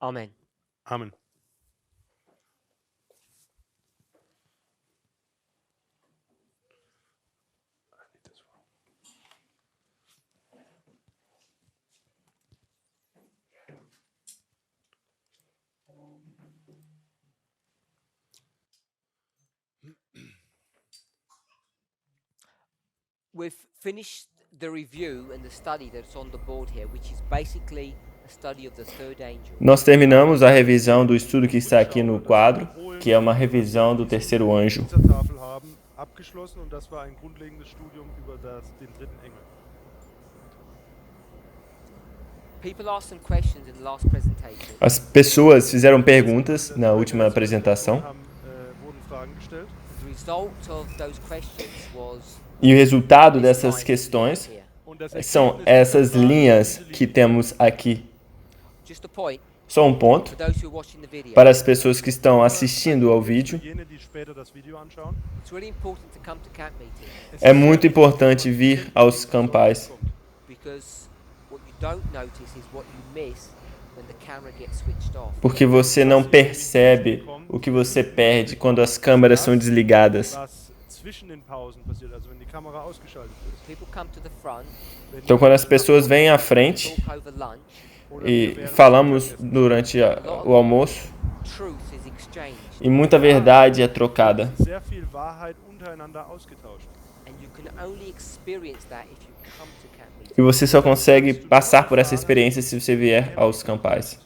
Amen. Amen. We've finished the review and the study that's on the board here, which is basically a study of the third angel. Nós terminamos a revisão do estudo que está aqui no quadro, que é uma revisão do terceiro anjo. Dieser Tafel haben abgeschlossen und das war ein grundlegendes Studium über den dritten Engel. People asked some questions in the last presentation. As pessoas fizeram perguntas na última apresentação Wurden Fragen gestellt. The result of those questions was e o resultado dessas questões here. Und das são Ergebnis essas dieser Fragen linhas sind diese que temos aqui. Just a point Só um ponto for those who are watching the video. para as pessoas que estão assistindo ao vídeo. Für jene, die später das Video anschauen. It's really important to come to camp meeting É muito importante vir aos campais, because what you don't notice is what you miss when the camera gets switched off. porque você não percebe o que você perde quando as câmeras são desligadas. Was zwischen den Pausen passiert, also wenn die Kamera ausgeschaltet ist. People come to the front, Então, quando as pessoas vêm à frente talk over lunch, e falamos durante o almoço, truth is exchanged, e muita verdade é trocada. Sehr viel Wahrheit untereinander ausgetauscht. and you can only experience that if you come to camp meeting. E você só consegue passar por essa experiência se você vier aos campais.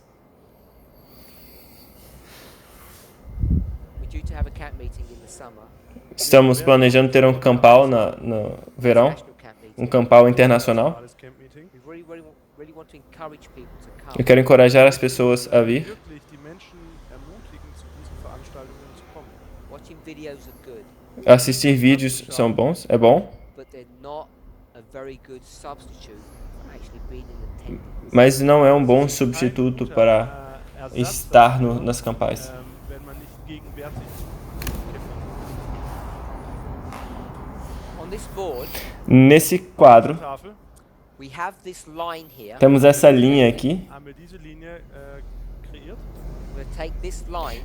We're due to have a camp meeting in the summer, Estamos planejando ter um campal no verão, national camp meeting. um campal internacional. Alles Camp Meeting. We really want to encourage people to Eu come. quero encorajar as pessoas a vir. Wirklich die Menschen ermutigen, zu diesen Veranstaltungen zu kommen. Watching videos are good, Assistir vídeos são bons, é bom, but they're not a very good substitute for actually being in attendance. mas não é um bom substituto para Ersatz estar dafür, nas campais. wenn man nicht gegenwärtig On this board, Nesse quadro, Tafel we have this line here. temos essa linha aqui. haben wir diese Linie kreiert. We're going to take this line,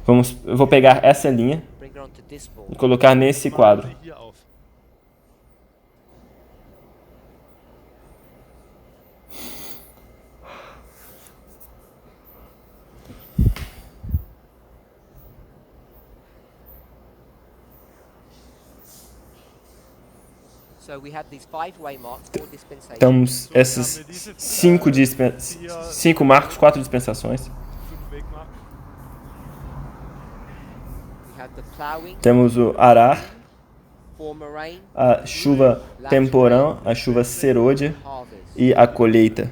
Eu vou pegar essa linha bring it onto this e board. colocar nesse Machen quadro. Sie hier auf. So we have these 5 waymarks, 4 dispensations. Temos esses cinco marcos, 4 dispensações. 5 Wegmarken. We have the plowing, Temos o arar, former rain, a chuva temporã, a chuva serôdia harvest. e a colheita.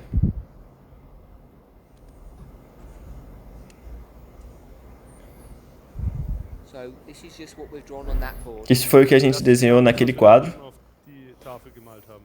So this is just what we've drawn on that board. Isso foi o que a gente desenhou naquele quadro. Auf die Tafel gemalt haben.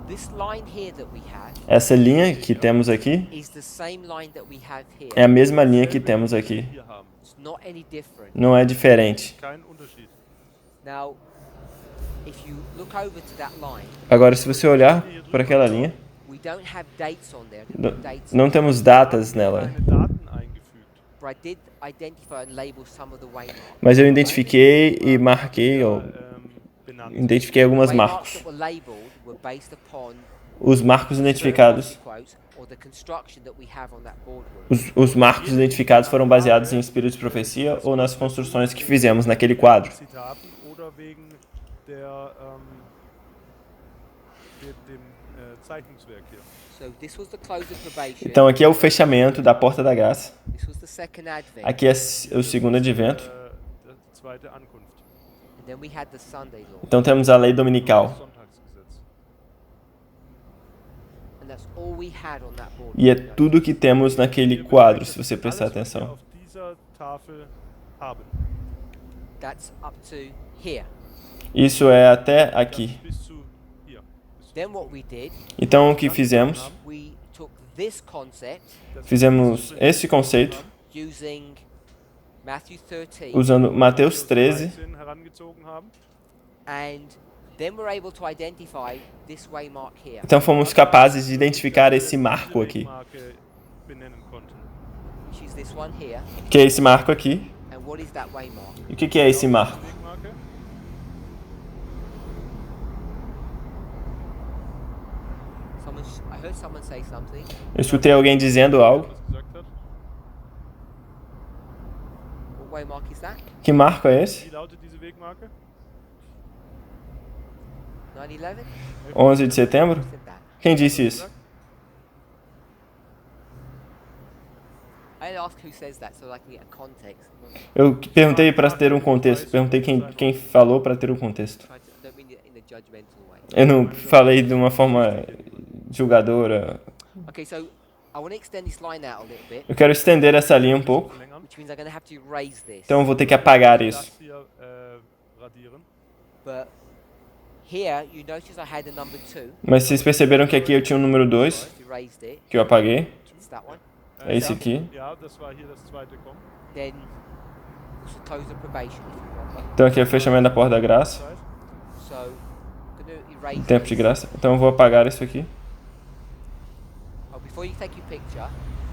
This line here that we have Essa linha que temos aqui is the same line that we have here. é a mesma linha que temos aqui. Hier haben. It's not any different. Não é diferente. Kein Unterschied. Now, if you look over to that line, Agora, se você olhar para aquela linha, we don't have dates on there. não, Dates, não temos datas nela. Keine Daten eingefügt. but I did identify and label some of the waymarks. Mas eu identifiquei e marquei, ou Benannt. identifiquei algumas Waymarks marcos. that were labeled were based upon Os marcos identificados, quotes or the construction that we have on that boardroom. os marcos identificados foram baseados em espírito de profecia ou nas construções que fizemos naquele quadro. Zitaten oder wegen dem Zeichnungswerk hier. So this was the close of probation. Então aqui é o fechamento da porta da graça. This was the second advent. Aqui é o segundo advento. Die zweite Ankunft. And then we had the Sunday law. Então temos a lei dominical. Sonntagsgesetz. And that's all we had on that board. E é tudo que temos naquele quadro, se você prestar Alles, was wir atenção. auf dieser Tafel haben. That's up to here. Isso é até aqui. Bis zu hier. Then what we did, Então o que fizemos? we took this concept Fizemos esse conceito using Matthew 13, usando Mateus 13, 13 herangezogen haben. and then we're able to identify this waymark here, então fomos capazes de identificar esse marco Diese aqui, Wegmarke benennen konnten. which is this one here. que é esse marco aqui. And what is that waymark? E o que é esse marco? Wegmarke. I heard someone say something. Eu escutei alguém dizendo algo. Was gesagt hat. What waymark is that? Que marco é esse? Wie lautet diese Wegmarke? 9/11? 11 de setembro? Who said that? Quem disse isso? I ask who says that so I can get a context. Eu perguntei para ter um contexto. Perguntei quem falou para ter um contexto. I don't mean it in a judgmental way. Eu não falei de uma forma julgadora. Okay, so I want to extend this line out a little bit, Eu quero estender essa linha um pouco. Verlängern. which means I'm going to have to erase this. Então eu vou ter que apagar Das isso. hier radieren. But here, you notice I had a number 2. Mas vocês perceberam que aqui eu tinha o número 2, I've erased it. que eu apaguei. It's that one. É esse aqui. Ja, das war hier das zweite Kommen. Then it's the close of probation, if you remember. Então aqui é o fechamento da porta da graça. Zeit. So I'm going to erase Tempo de this. graça. Então eu vou apagar isso aqui. Oh, before you take your picture,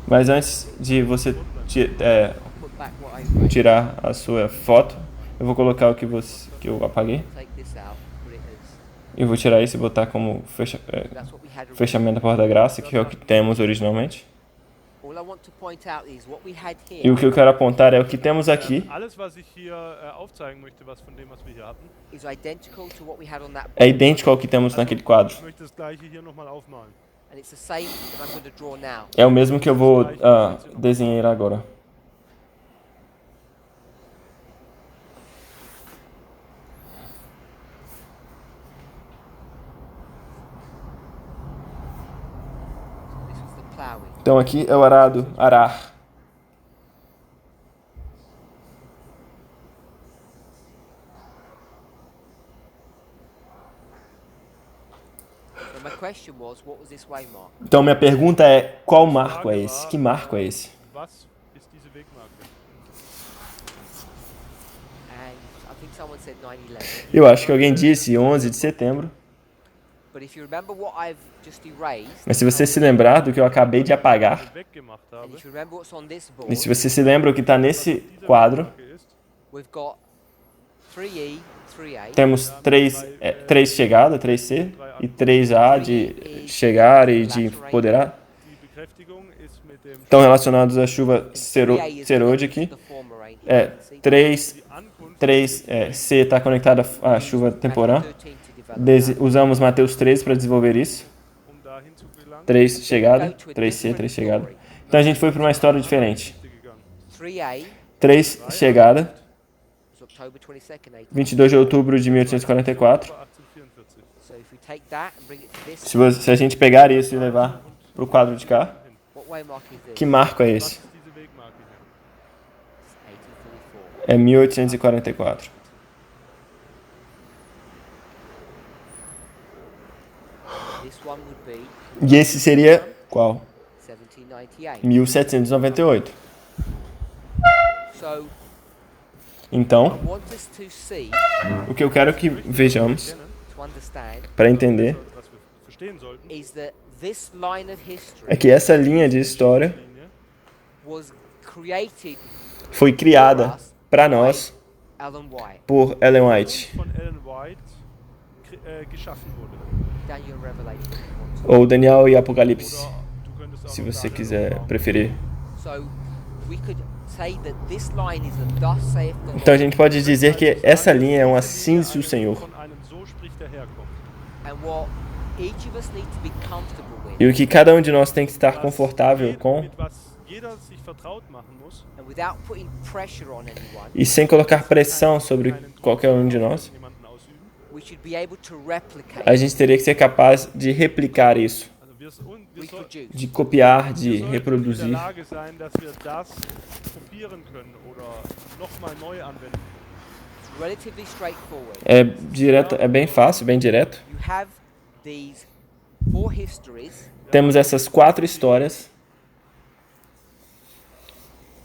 Mas antes de você put back what I erased. tirar a sua foto, eu vou colocar o que eu apaguei. Take this out, put it as Eu vou tirar isso e botar como that's what we had. fechamento da porta da graça, que é o que temos originalmente. All I want to point out is what we had E here o que eu quero apontar é o que temos aqui Alles, was ich hier aufzeigen möchte, was von dem, was wir hier hatten, is identical to what we had on that é board, idêntico ao que temos naquele quadro. ich möchte das gleiche hier nochmal aufmalen. and it's the same that I'm going to draw now. É o mesmo que eu vou desenhar agora. This was the ploughing. Então aqui é o arado, arar. So my question was, what was this waymark? Então minha pergunta é, qual marco é esse? Que marco é esse? Was ist diese Wegmarke? And I think someone said 9/11. Eu acho que alguém disse 11 de setembro. But if you remember what I've just erased, Mas se você se lembrar do que eu acabei de apagar, Weggemacht and habe, if you remember what's on this board, e se você se lembra o que está nesse diese quadro, Wegmarke ist, we've got 3E, 3A, temos 3 chegada, 3C, e 3A de chegar e de poderá. die Bekräftigung ist mit dem Estão relacionados à chuva 3A is serôdica aqui. the former rain. É, You can see. 3, die Ankunft C está conectado à chuva temporã. Matthew 13 to develop that. Usamos Mateus 13 para desenvolver isso. dahin zu gelangen, 3 chegada, 3C, 3 chegada. Então a gente foi para uma história diferente. gegangen. 3A 3 chegada, was October 22nd, 18. 22 de outubro de 1844. War 1844. So if we take that and bring it to this, Se a gente pegar isso e levar para o quadro de cá, what waymark is this? que marco é Was esse? ist diese Wegmarke hier? It's 1844. É 1844. This one would be E esse seria qual? 1798. 1798. So Então, I want us to see, o que eu quero que vejamos, to understand, para entender, Was wir verstehen sollten, is that this line of é history que essa linha de história Linie, was created foi criada para nós Alan White, por Ellen White, von Ellen White geschaffen wurde. Daniel and Revelation. if you want to. ou Daniel e Apocalipse, Oder du könntest auch se noch você Daniel quiser aufbauen. preferir. So we could say that this line is a thus saith the Então a Lord, gente pode dizer que essa linha é um assim diz o Senhor. Von einem so spricht der Herr kommt. and what each of us need to be comfortable with, E o que cada um de nós tem que estar confortável com, Mit was jeder sich vertraut machen muss. and without putting pressure on anyone, e sem colocar pressão sobre qualquer um de nós, Jemanden ausüben. we should be able to replicate, a gente teria que ser capaz de replicar isso, Also wir reproduce. de copiar, de sollten in der reproduzir. Lage sein, dass wir das kopieren können oder nochmal neu anwenden. It's relatively straightforward. É direto, é bem fácil, bem direto. You have these 4 histories Temos essas 4 histórias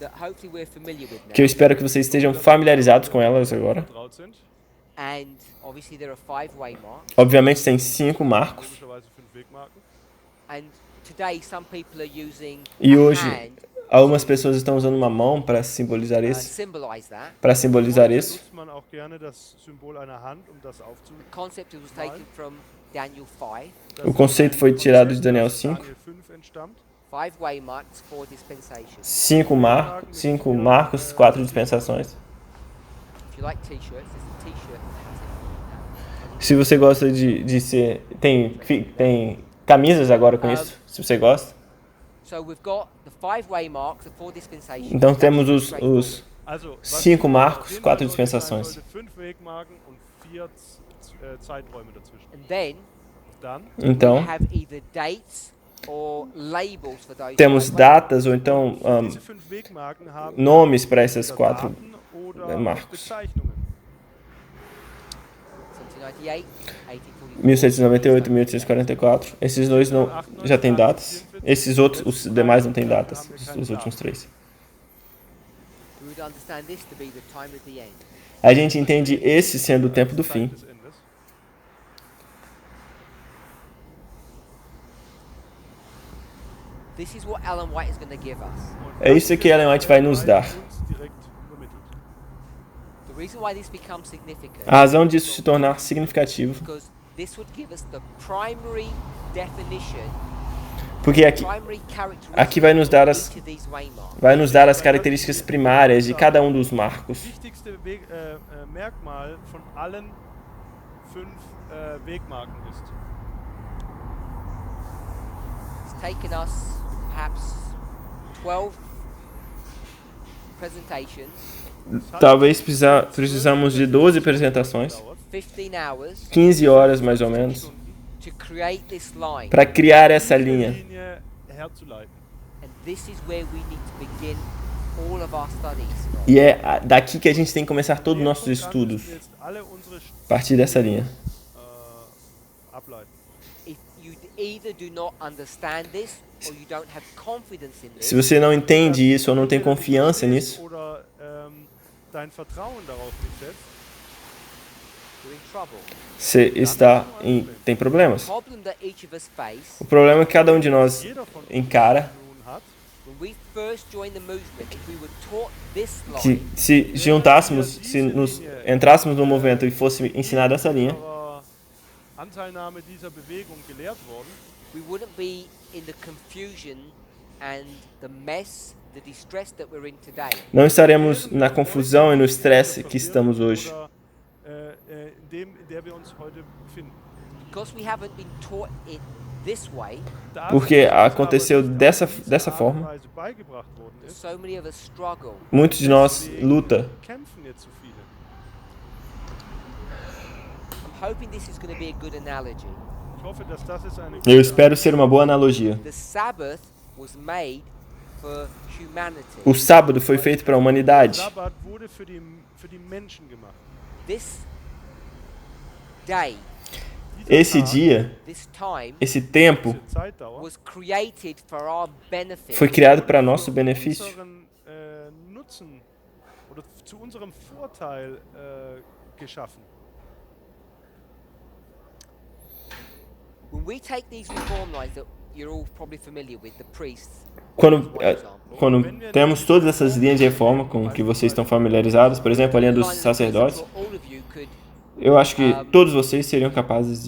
that hopefully we're familiar with que eu now. espero que vocês estejam familiarizados com elas agora. vertraut sind. And obviously there are 5 waymarks. Obviamente tem 5 marcos. Logischerweise 5 Wegmarken. And today some people are using E a hoje, hand algumas pessoas estão usando uma mão para simbolizar to isso. symbolize that. Para simbolizar isso. Nutzt man auch gerne das Symbol einer Hand, das The concept was taken from Daniel 5. O conceito foi tirado de Daniel 5. Daniel 5 entstammt. 5 waymarks, 4 dispensations. 5 marcos, 4 dispensações. If you like t-shirts, there's a t-shirt that has it. Se você gosta de ser... Tem camisas agora com isso, se você gosta. So we've got the 5 waymarks, the 4 dispensations. Então That's temos pretty os straightforward. Also, was 5 marcos, auf jeden 4 Fall dispensações. sollte, 5 Wegmarken und 4 Zeiträume dazwischen. And then Dann we Então, have either dates or labels for those. temos 5 datas ou então diese 5 Wegmarken haben nomes para essas entweder 4 Daten oder Marcos. Bezeichnungen. 1798, 1844. 1798 e 1844. Esses dois não, já tem datas. Esses outros, os demais não têm datas. Os últimos 3. We would understand this to be the time of the end. A gente entende esse sendo o tempo do fim. Zeit des Endes. This is what Alan White is going to give us. É isso que Ellen White vai nos dar. Uns direkt übermittelt. The reason why this becomes significant A razão disso se tornar significativo, because this would give us the primary definition, porque aqui primary characteristic aqui vai nos dar of as- each of these waymarks. vai nos dar as características primárias de cada um dos marcos. Wichtigste Merkmal von allen 5 Wegmarken ist. It's taken us perhaps 12 presentations, Talvez precisamos de 12 apresentações, Dauert 15 hours 15 horas mais ou menos, to create this line. para criar essa linha. Linie herzuleiten. And this is where we need to begin all of our studies. E é daqui que a gente tem que começar todos os nossos Punkt an estudos, müssen wir jetzt alle unsere a partir dessa linha. ableiten. If you either do not understand this or you don't have confidence in this, Se você não entende isso ou não tem confiança nisso, Oder dein Vertrauen darauf nicht setzt, you're in trouble. você tem problemas. The problem that each of us face O problema é que cada um de nós jeder von uns encara nun hat, when we first joined the movement, if we were taught this que line, se juntássemos, se nos entrássemos no movimento e fosse ensinada essa linha, unserer Anteilnahme dieser Bewegung gelehrt worden, we wouldn't be in the confusion and the mess, the distress that we're in today. não estaremos na confusão e no estresse que estamos hoje. oder in der wir uns heute befinden. Because we haven't been taught it this way, Da Porque es uns aber aconteceu nicht dessa auf diese Art forma. und Weise beigebracht worden ist, so many of us struggle. Muitos de nós deswegen luta. kämpfen jetzt so viele. I'm hoping this is going to be a good analogy. Ich hoffe, dass das ist eine Eu espero ser uma boa analogia. The Sabbath was made for humanity. O sábado foi feito para a humanidade. Sabbat wurde für die Menschen gemacht. This day, Dieser Esse Tag, dia, this time, esse tempo, diese Zeitdauer, was created for our benefit. foi criado para nosso benefício, unseren Nutzen oder zu unserem Vorteil geschaffen. When we take these reform lines that you're all probably familiar with, the priests, Quando temos todas essas linhas de reforma com que vocês estão familiarizados, por exemplo, a linha dos line of sacerdotes, priests, all of you could eu acho que todos vocês seriam capazes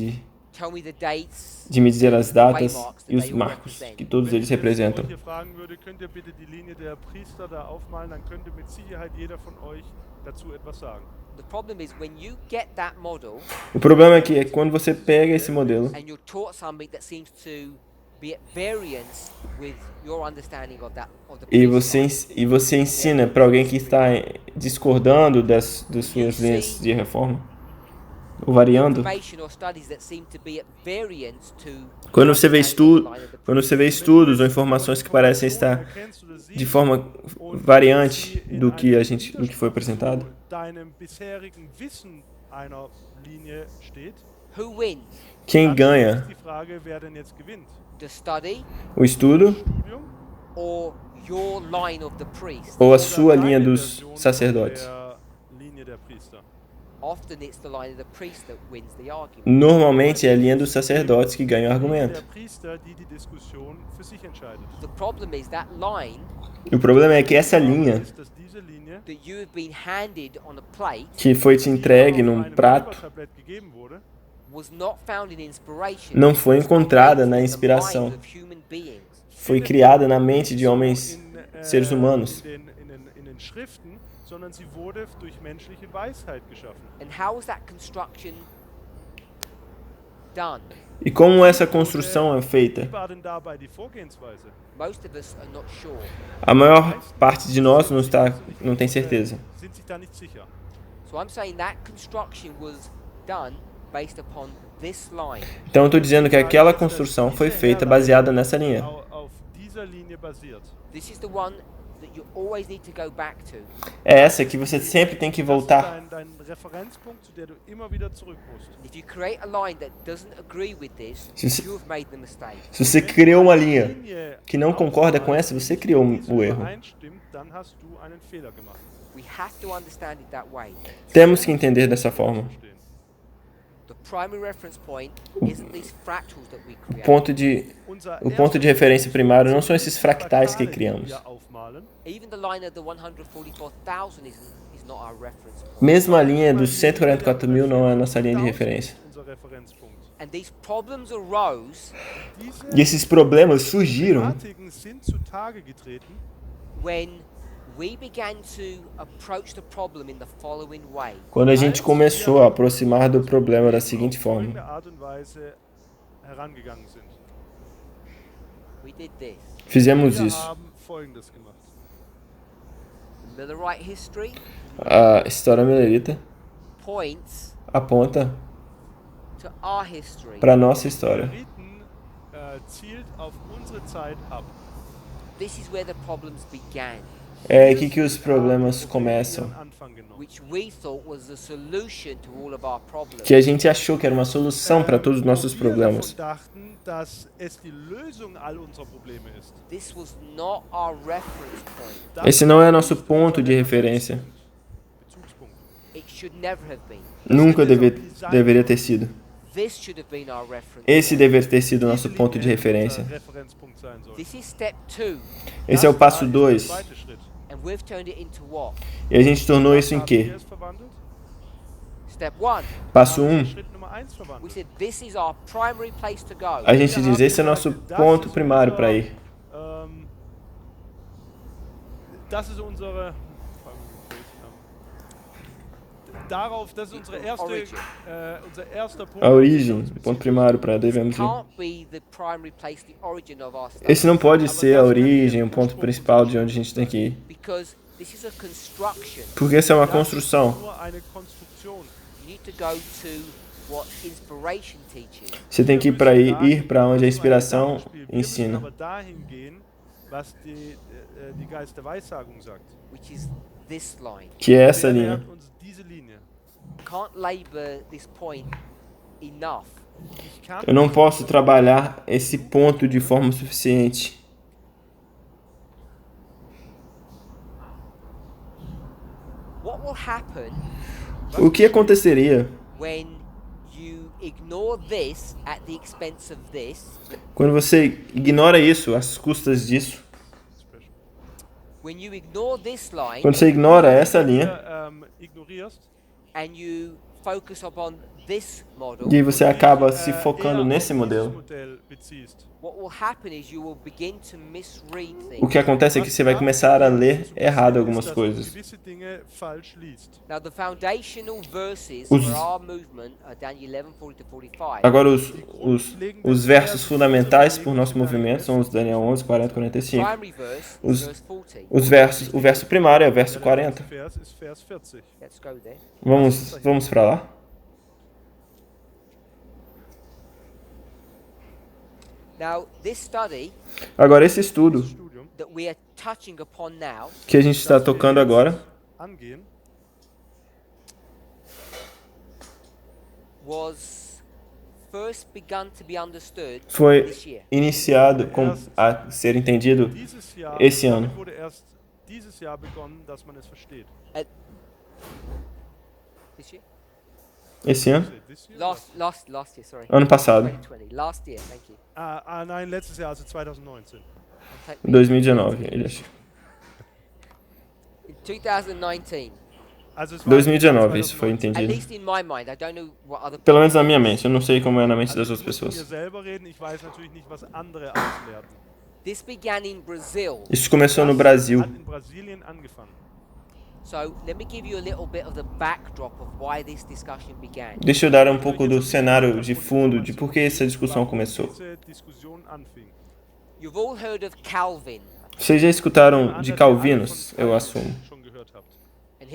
tell me the dates. de me dizer as datas e os marcos que todos eles representam. Wenn ich jetzt fragen würde, könnt ihr bitte die Linie der Priester da aufmalen, dann könnte mit Sicherheit jeder von euch dazu etwas sagen. The problem is when you get that model O problema é que quando você pega esse modelo and you're taught something that seems to be at variance with your understanding of the e priest's você ensina para alguém que está discordando das suas linhas de reforma, ou variando, information or studies that seem to be at variance to quando você vê understanding of the line of the quando você vê estudos ou informações que parecem estar Erkennst du das de siehst forma und variante sie in do que einem do que foi apresentado, Widerspruch zu deinem bisherigen Wissen einer Linie steht, who wins, quem dann ganha ist die Frage, wer denn jetzt gewinnt. the study o estudo Studium or your line of the priest. ou a oder sua linha deine dos Version sacerdotes. der Linie der Priester. Often it's the line of the priest that wins the argument. Normalmente é a linha dos sacerdotes que ganha o Die Linie argumento. der Priester, die die Diskussion für sich entscheidet. The problem is that line E o problema é que essa linha Ist, dass diese Linie, that you have been handed on a plate que foi te die entregue auf num einem prato Silbertablett gegeben wurde, was not found in inspiration. não foi It was encontrada created na in the inspiração. minds of human beings. Foi criada na mente de homens, in, seres humanos. in den Schriften, sondern sie wurde durch menschliche Weisheit geschaffen. And how was that construction done? E como essa construção é Wie feita? war denn dabei die Vorgehensweise? Most of us are not sure. A maior parte de nós não tem certeza. Sind sich da nicht sicher. So I'm saying that construction was done based upon this line. Então eu estou dizendo que aquela construção foi feita baseada nessa linha. Auf dieser Linie basiert. This is the one that you always need to go back to. É essa que você sempre tem que Das ist voltar. dein Referenzpunkt, zu der du immer wieder zurück musst. If you create a line that doesn't agree with this, Se você- you have made the mistake. Se você criou uma linha Linie que não concorda com essa, você criou die o erro. übereinstimmt, dann hast du einen Fehler gemacht. We have to understand it that way. Temos que entender dessa forma. Verstehen. The primary reference point isn't these fractals that we O create. o ponto de referência primário não são esses fractais que criamos. Even the line of the 144,000 is not our reference point. Mesmo a linha dos 144.000 não é a nossa linha de referência. Unser Referenzpunkt. And these problems arose E esses problemas surgiram Thematiken sind zutage getreten, when we began to approach the problem in the following way. quando a gente começou a aproximar do problema da seguinte auf forma. folgende Art und Weise herangegangen sind. We did this. Fizemos Wir isso. haben Folgendes gemacht. The Millerite history A história milerita points aponta to our history. para a nossa história. Riten zielt auf unsere Zeit ab. This is where the problems began, É aqui que os problemas começam. Ihren Anfang genommen. which we thought was the solution to all of our problems. Que a gente achou que era uma solução para todos os nossos Wir problemas. davon dachten, dass es die Lösung all unserer Probleme ist. This was not our reference point. Das Esse não é nosso ponto de referência. Bezugspunkt. It should never have been. Nunca deveria ter sido. This should have been our reference Esse point. deveria ter sido o nosso Diese ponto de Linie referência. unser Referenzpunkt sein soll. This is step 2, Esse é o Das passo war der 2. zweite Schritt. and we've turned it into what? E a gente tornou isso em Haben quê? wir es verwandelt? Step 1. Passo Haben wir 1. Schritt Nummer 1 We verwandelt. said this is our primary place to go. A gente Wir diz, haben esse é o nosso gesagt, das ponto ist primário unser, para ir. Das ist unsere. Darauf, das ist unsere erste, Origin. unser erster Punkt. A origem, der uns o ponto primário para devemos ir. Can't be the primary place, the origin of our stuff. Esse não pode ser a origem, o ponto principal de onde a gente tem que ir. Because this is a construction. Porque essa é uma Das ist construção. nur eine Konstruktion. You need to go to what inspiration teaches, Você tem que ir para ir para onde a inspiração Wir müssen ensina. aber dahin gehen, was die Geist der Weissagung sagt. which is this line. Que é essa Der linha. lehrt uns diese Linie. Can't labor this point enough. Ich kann Eu não posso trabalhar esse ponto de forma suficiente. What will happen O que aconteceria when you ignore this at the expense of this? quando você ignora isso, às custas disso? When you ignore this line Quando você ignora essa linha ignorierst, and you focus upon this model, e você acaba se eher focando auf nesse dieses modelo, Modell beziehst. what will happen is you will begin to misread things. o que acontece é que você vai começar a ler errado algumas coisas. Gewisse Dinge falsch liest. Now the foundational verses Os- for our movement are Daniel 11:40 to 45. Agora, os versos fundamentais por nosso movimento são os Daniel 11, 40, 45. Primary verse os- is verse 40. O verso primário é o verso 40. Vers ist Vers 40. Let's go there. Vamos para lá? Now this study Agora, esse estudo Studium that we are touching upon now que a gente está tocando agora angehen, was first begun to be understood foi this year. iniciado a ser entendido Dieses Jahr, esse ano. damit wurde erst dieses Jahr begonnen, dass man es versteht. This year? Esse ano? This year? Last year, sorry. Ano passado, 2020. Last year, thank you. Nein, letztes Jahr, also 2019. Don't take me. 2019, ele achou. In 2019, Also es war im Jahr 2019 isso foi 2019. at entendido. least in my mind, I don't know what other Pelo people menos na minha mente, eu não sei como é na mente das Also outras ich muss mit mir pessoas. selber reden, ich weiß natürlich nicht, was andere auslehrten. This began in Brazil. Isso começou no Das Brasil. hat in Brasilien angefangen. So let me give you a little bit of the backdrop of why this discussion began. Deixa eu dar um pouco do cenário de fundo de por que essa discussão começou. Diese Diskussion anfing. You've all heard of Calvin, Vocês já escutaram de Calvinos, eu assumo. Schon gehört habt. and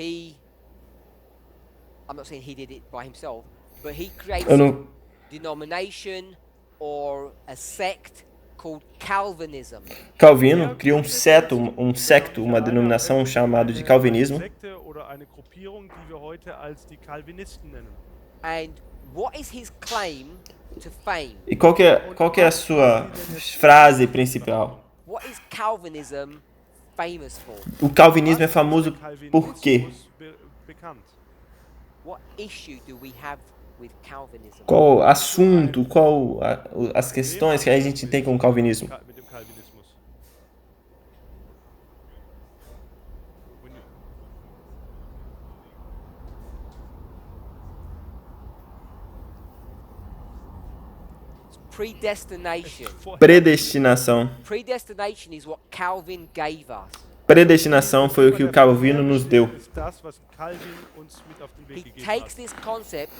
I'm not saying he did it by himself, but he created Eu a não, denomination or a sect called Calvinism. Calvino criou um secto, uma denominação chamada de Calvinismo. Eine Sekte oder eine Gruppierung, die wir heute als die Calvinisten nennen. And what is his claim to fame? E qual que é a sua frase principal? What is Calvinism famous for? O calvinismo é Was famoso ist der por quê? Calvinismus bekannt? What issue do we have with Calvinism? Qual assunto, as questões que a gente tem com o calvinismo? Mit dem Calvinismus. When you- Predestination. Predestinação. Predestination is what Calvin gave us. Predestinação foi o que o Calvino nos deu. Ist das, was Calvin uns mit auf den He Weg gegeben takes hat. this concept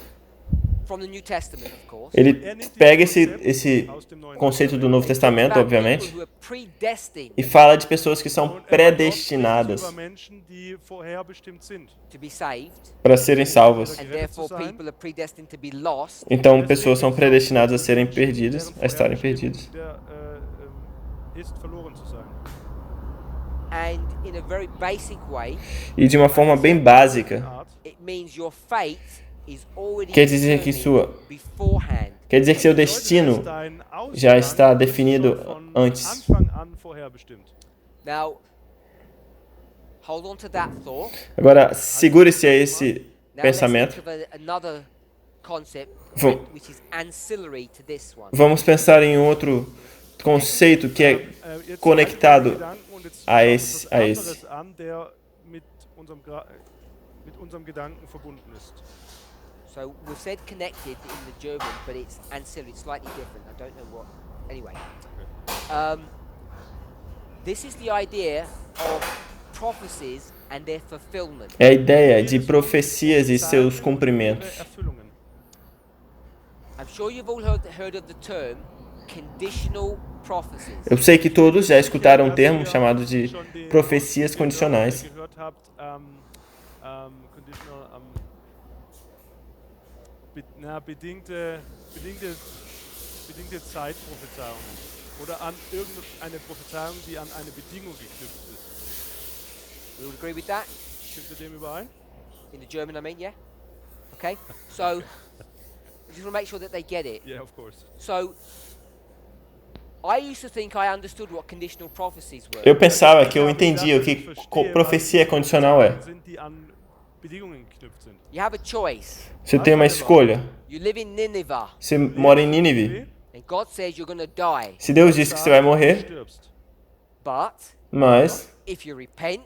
from the New Testament, of course. Ele pega esse conceito do Novo Testamento, about obviamente, people who are predestined e fala de pessoas que são Und er spricht predestinadas über Menschen, die vorherbestimmt sind. to be saved, para serem salvas. and therefore people are predestined to be lost. Então, pessoas são predestinadas a serem perdidas, a estarem perdidas. Der ist verloren zu sein. And in a very basic way, E de uma forma bem básica, Art. it means your fate is already quer dizer que determined beforehand. quer dizer que seu Bedeutet, destino dass dein já Ausgang está ist definido schon von antes. Anfang an vorherbestimmt. Now, hold on to that thought. Agora, segure-se a esse Now pensamento. let's think of another concept Vam- which is ancillary to this one. Vamos pensar em outro conceito que é Jetzt conectado Gedanken und jetzt a schauen wir esse- uns a was esse. anderes an, der mit unserem Gedanken verbunden ist. So we've said connected in the German, but it's ancillary, slightly different. I don't know what. Anyway, this is the idea of prophecies and their fulfillment. É a ideia de profecias e seus cumprimentos. Erfüllungen. I'm sure you've all heard of the term conditional prophecies. Eu sei que todos já escutaram um termo chamado de profecias condicionais. Gehört habt, conditional, bedingte Zeitprophezeiungen oder an irgendeine Prophezeiung, die an eine Bedingung geknüpft ist. We would agree with that? Stimmt ihr dem überein? In the German, I mean, yeah? Okay, so I just want to make sure that they get it. Yeah, of course. So I used to think I understood what conditional prophecies were. Eu pensava que eu entendia o que profecia condicional é. Sind, die an Bedingungen geknüpft sind. You have a choice. Você tem uma escolha. You live in Nineveh, Você mora em Nínive. and God says you're going to die. Se Deus diz que você vai Du morrer, stirbst. But mas if you repent,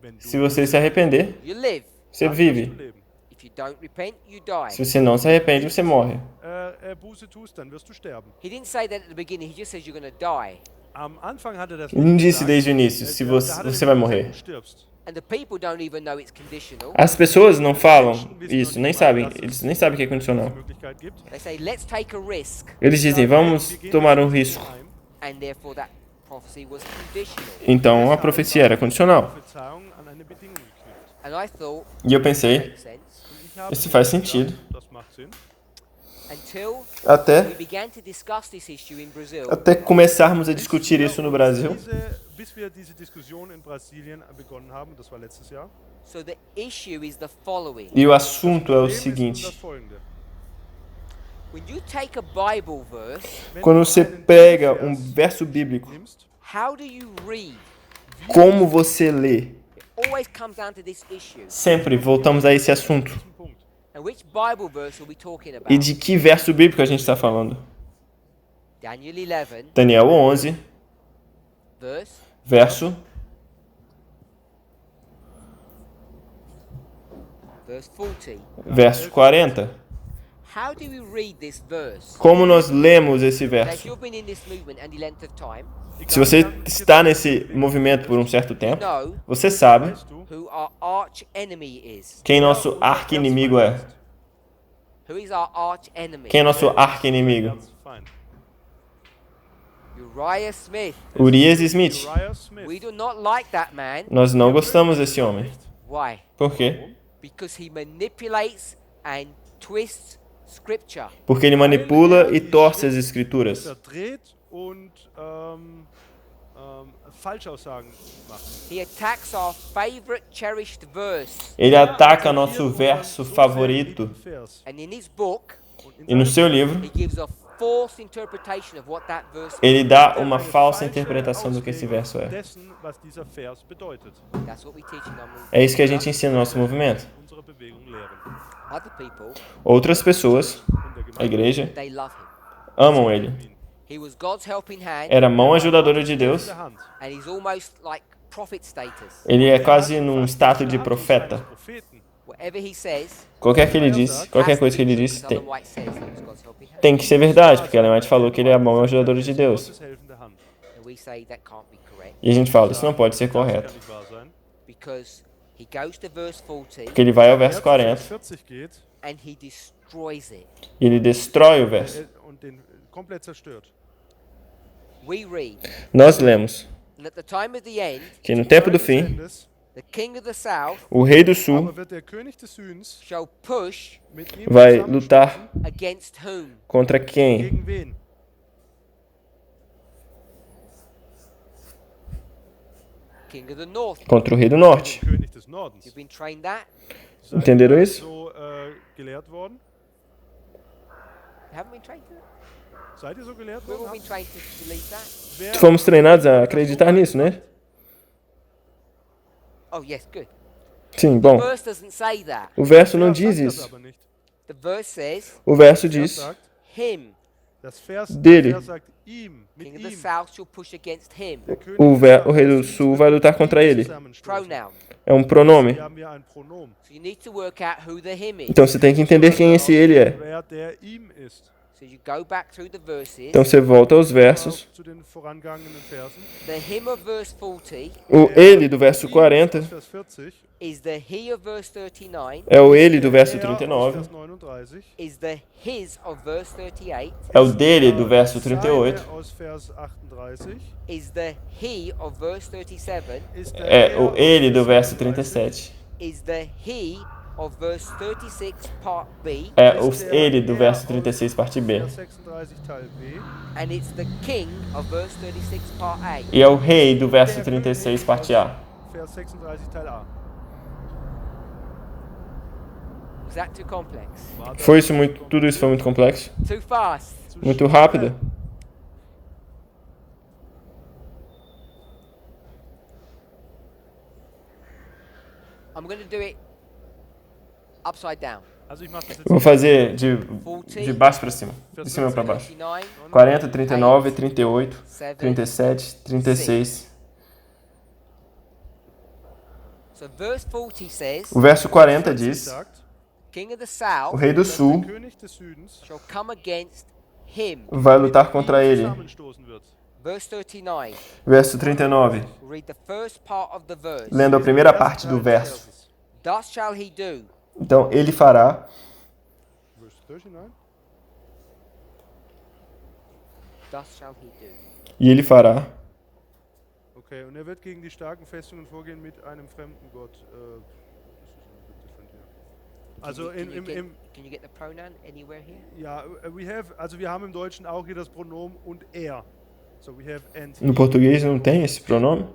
Wenn du se você se arrepender, you live. você dann wirst du vive. leben. If you don't repent, you die. Se você não se arrepende, você morre. Buße tust, dann wirst du sterben. He didn't say that at the beginning, he just says you're going to die. Am Anfang hat er das Ele não nicht disse gesagt. desde o início, se Da você, hat er você vai gesagt, morrer. Du stirbst. And the people don't even know it's conditional. As pessoas não falam isso, nem sabem. Eles nem sabem que é Die condicional. Möglichkeit gibt. They say, let's take a risk. Eles dizem, vamos tomar um risco. And therefore that prophecy was conditional. Então a profecia era condicional. Prophezeiung an eine Bedingung geknüpft. And I thought, E eu pensei, makes sense. Und ich habe Isso faz gedacht, sentido. Das macht Sinn. Until até, we began to discuss this issue in Brazil. até começarmos a discutir isso no Brasil. Bis wir diese Diskussion in Brasilien begonnen haben, das war letztes Jahr. So the issue is the following. E o assunto é o Problem ist nun das seguinte: folgende. When you take a Bible verse, Wenn Quando du você einen prega Bibelvers um verso bíblico, nimmst, how do you read? como você lê? It always comes down to this issue. Sempre voltamos a esse assunto. diesen Punkt. And which Bible verse are we talking about? E de que verso bíblico a gente está falando? Daniel 11, Daniel 11, verse verso 40. verso 40. How do we read this verse? Como nós lemos esse Now, if verso? you've been in this movement any length of time, Se você está nesse movimento por um certo you tempo, know você sabe Weißt du, who our arch enemy is. quem nosso arqui-inimigo é. Who is our arch enemy? Quem é nosso arqui-inimigo? Erzfeind. Uriah Smith. Urias Smith. Uriah Smith. We do not like that man. Nós não gostamos desse homem. Why? Por quê? Because he manipulates and twists scripture. Porque ele manipula e torce as escrituras. Verdreht und Falschaussagen macht. He attacks our favorite cherished verse. Ele ataca nosso verso favorito. Vers. And in his book, Und in E no seinem seu livro, he gives a false interpretation of what that verse ele means. dá eine uma falsa falsche interpretação do que esse verso é. dessen, was dieser Vers bedeutet. That's what we teach in our movement. É isso que a gente ensina no nosso movimento. Unsere Bewegung lehren. Other people, Outras pessoas, In der a Gemeinde igreja, they love him. amam ele. He was God's helping hand, Era a mão ajudadora de Deus. der Hand. and he's almost like prophet status. Ele é quase num status de profeta. Propheten. Whatever he says, Qualquer que ele diz, qualquer coisa que ele diz, because Ellen tem, White says he was God's helping hand. tem que ser verdade, porque Ellen White falou que ele é a mão ajudadora de Deus. Gottes helfende Hand. And we say that can't be correct E a gente fala, isso não pode ser Das correto. kann nicht wahr sein. because he goes to verse 40 Porque ele vai ao verso Vers 40 40 geht and he destroys it. e ele destrói o verso. und den komplett zerstört. We read, Nós lemos and at the time of the end, que no tempo do Zeit des fim, Endes the king of the south o rei do sul aber wird der König des Südens shall push mit ihm vai zusammenstoßen. lutar against whom? contra quem? Gegen wen? King of the north. Contra o rei do Den norte. König des Nordens. You've been trained that? Seid Entenderam ihr isso? so gelehrt worden? You haven't been trained to that? Seid ihr so gelehrt We've all worden? been trained to believe that? Wer Fomos treinados a acreditar nisso, né? Oh, yes, good. Sim, The bom. verse doesn't say that. O verso não Vers diz sagt das isso. aber nicht. The verse says, O verso Das diz sagt, him, Dele. Vers sagt ihm, mit king of the ihm. south, shall push against him. Der König o, des o rei do Südens sul wird vai lutar mit contra ihm ele. zusammenstoßen. Pronoun. É um pronome. Hier haben wir ein Pronomen. So you need to work out who the him is. Então você tem que entender quem esse ele é. Wer der ihm ist. So you go back through the verses. Então você volta aos versos. Zu den vorangegangenen Versen. The him of verse 40 O ele do verso 40 Vers 40 is the he of verse 39, é o ele do verso er aus 39. Vers 39 is the his of verse 38, É o dele do verso seine 38. aus Vers 38 is the he of verse 37, ist der É er o aus ele do Vers verso 37, 37. is the he of verse 36 part B, É o ele do verso 36, parte B. Vers 36 Teil B and it's the king of verse 36 part A. E é o rei do verso 36, parte A. Vers 36 Teil A. Was that too complex? War das Foi isso muito, tudo isso foi muito complexo? Too fast? zu Muito schnell? rápido? I'm going to do it upside down. Also ich mache das jetzt Eu vou fazer de 40, baixo para cima. De cima para baixo. 39, 40, 39, 38, 7. 37, 36. So verse 40 says, O verso 40 diz: sagt, king of the O south rei do dass sul der König des Südens shall come against him. vai lutar contra ihm ele. zusammenstoßen wird. Verse 39. Verso 39. We'll read the first part of the verse. Lendo a primeira parte do verso. Thus shall he do. Então ele fará. Verse 39. Thus shall he do. E ele fará. Okay, und er wird gegen die starken Festungen vorgehen mit einem fremden Gott. Das ist ein bit different here. Also Can you get the pronoun anywhere here? ja, wir haben im Deutschen auch hier das Pronomen und er. So we have and No português não tem esse pronome?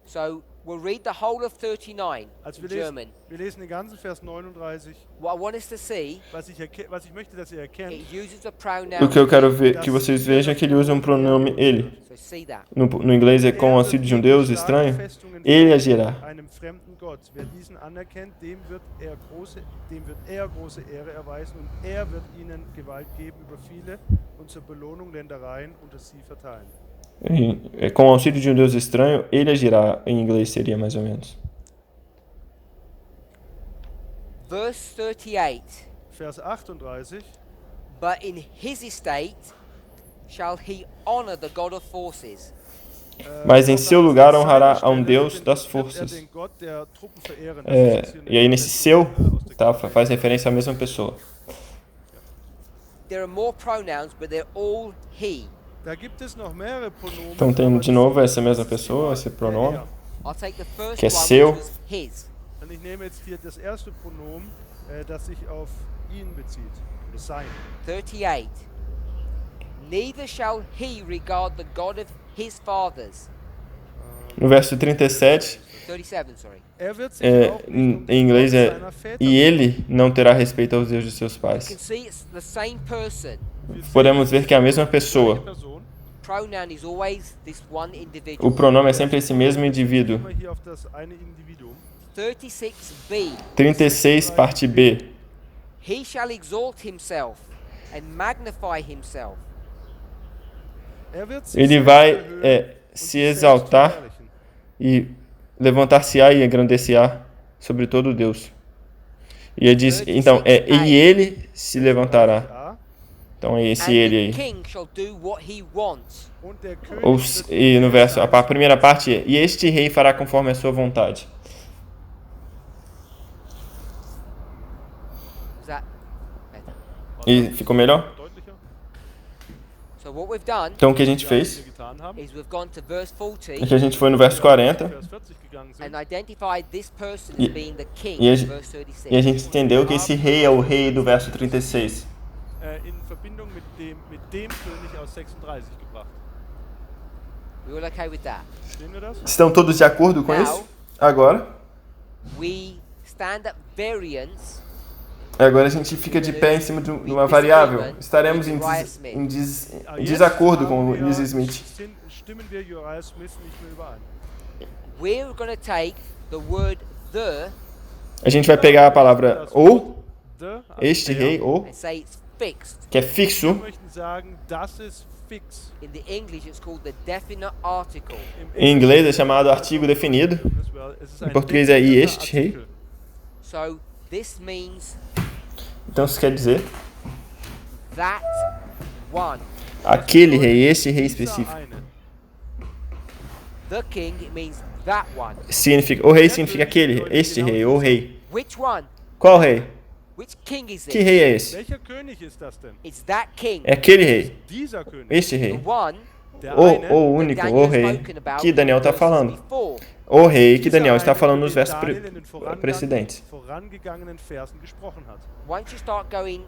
So We'll read the whole of 39 Also in German. wir lesen den ganzen Vers 39. What I want us to see, Was ich möchte, dass ihr erkennt, it uses the pronoun O que eu quero he. ver, que vocês vejam é que ele usa um pronome ele. So see that. No inglês é com o auxílio de um Deus estranho. Ele agirá. einem fremden Gott. Wer diesen anerkennt, dem wird er große Ehre erweisen und er wird ihnen Gewalt geben über viele und zur Belohnung Ländereien unter sie verteilen. Com o auxílio de um Deus estranho, ele agirá. Em inglês seria mais ou menos. Verse 38. Vers 38. But in his estate shall he honor the God of forces. Mas em seu lugar honrará a um Deus das forças. den Gott der Truppen verehren. E aí nesse seu, tá, faz referência à mesma pessoa. There are more pronouns, but they're all he. Da gibt es noch mehrere Pronomen. Então tem de novo essa mesma pessoa, esse pronome. I'll take the first Que é one, seu. which was his. Und ich nehme jetzt hier das erste Pronomen, das sich auf ihn bezieht. Oder sein. 38. Neither shall he regard the God of his fathers. No verso 37, 37, sorry. Er wird sich auch nicht um em den inglês Gott é seiner Väter e ele não terá respeito aos deuses de seus You can pais. see it's the same person. Podemos ver que é a mesma pessoa. Person. Pronoun is always this one O individual. pronome é sempre esse mesmo indivíduo. Immer hier auf das eine Individuum. 36b. 36, parte B. He shall exalt himself and magnify himself. Er wird sich Ele selbst vai erhöhen und se sich selbst exaltar verherrlichen. e levantar-se-á e engrandecer-á sobre todo Deus. E ele diz, então, e ele se levantará. Ja. Então é esse And ele the aí. king shall do what he wants. Und der König Ou, wird e no verso, a primeira parte é, e este rei fará conforme a sua vontade. Is that better? E ficou melhor? deutlicher, So what we've done Então o que a gente was fez wir getan haben, is we've gone to verse é 40 que a gente foi no verso 40 Vers 40 gegangen sind. and identified this person E- as being the king e a in gen- verse e a 36. gente entendeu que esse rei é o rei do verso 36. In Verbindung mit dem König aus 36 gebracht. We all okay with that? Sehen wir das? Estão todos de acordo com isso? Agora We stand at variance a gente fica de pé em cima de uma variável. Estaremos em desacordo com o Liz Smith. Stimmen wir Uriah Smith nicht mehr überein. we're going to take the word the A gente vai pegar a palavra Das ou, Wort the, also este der, rei, ou, and say it's fixed. que é Wir fixo. möchten sagen, das ist fix. In the English, it's called the definite article. Em inglês é chamado artigo definido. Es ist Em ein português é e definierter este rei. Artikel. So this means Então isso quer dizer that one. aquele rei, este rei Dieser específico. eine. The king, it means that one. Significa, o rei significa aquele, este rei, o rei. Which one? Qual rei? Which king is Que it? rei é esse? Welcher König ist das denn? It's that king. É aquele rei, Dieser König. este The rei. one Der O eine, único, that o Daniel's rei spoken about que Daniel in está verses falando. before. O rei que dieser Daniel está eine, falando über nos den versos Daniel in den precedentes. vorangegangenen Versen gesprochen hat. Once you start going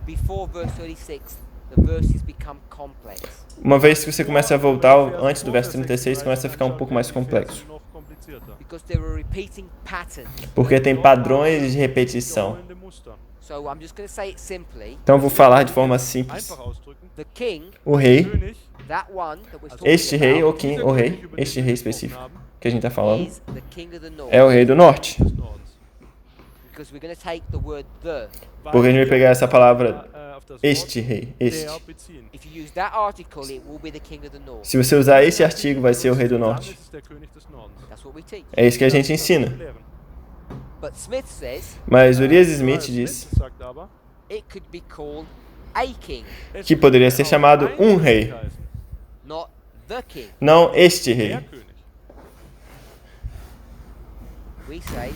before verse 36, the verses become complex. Uma vez que você começa a voltar antes do verso 36, começa a ficar um pouco mais complexo. Noch komplizierter. Because there are repeating patterns. Porque tem padrões de repetição. Wiederholende Muster. So I'm just going to say it simply. Então eu vou falar de forma simples. Einfach ausdrücken. The king, O rei, König, that one that we're talking este rei, about, o rei, este rei específico que a gente está falando, is the king of the north. é o rei do norte. des Nordens. Because we're going to take the word the. Porque a gente vai pegar essa palavra, Auf das este Wort rei, este. der beziehen. If you use that article, it will be the king of the north. Se você usar esse artigo, vai ser o rei do Dann norte. ist es der König des Nordens. That's what we teach. É isso que a gente ensina. Erklären. But Smith says Mas Urias Uriah Smith diz sagt aber, it could be called a king, es que poderia ser könnte chamado auch ein rei. König heißen. not the king. não este Der rei. König. We say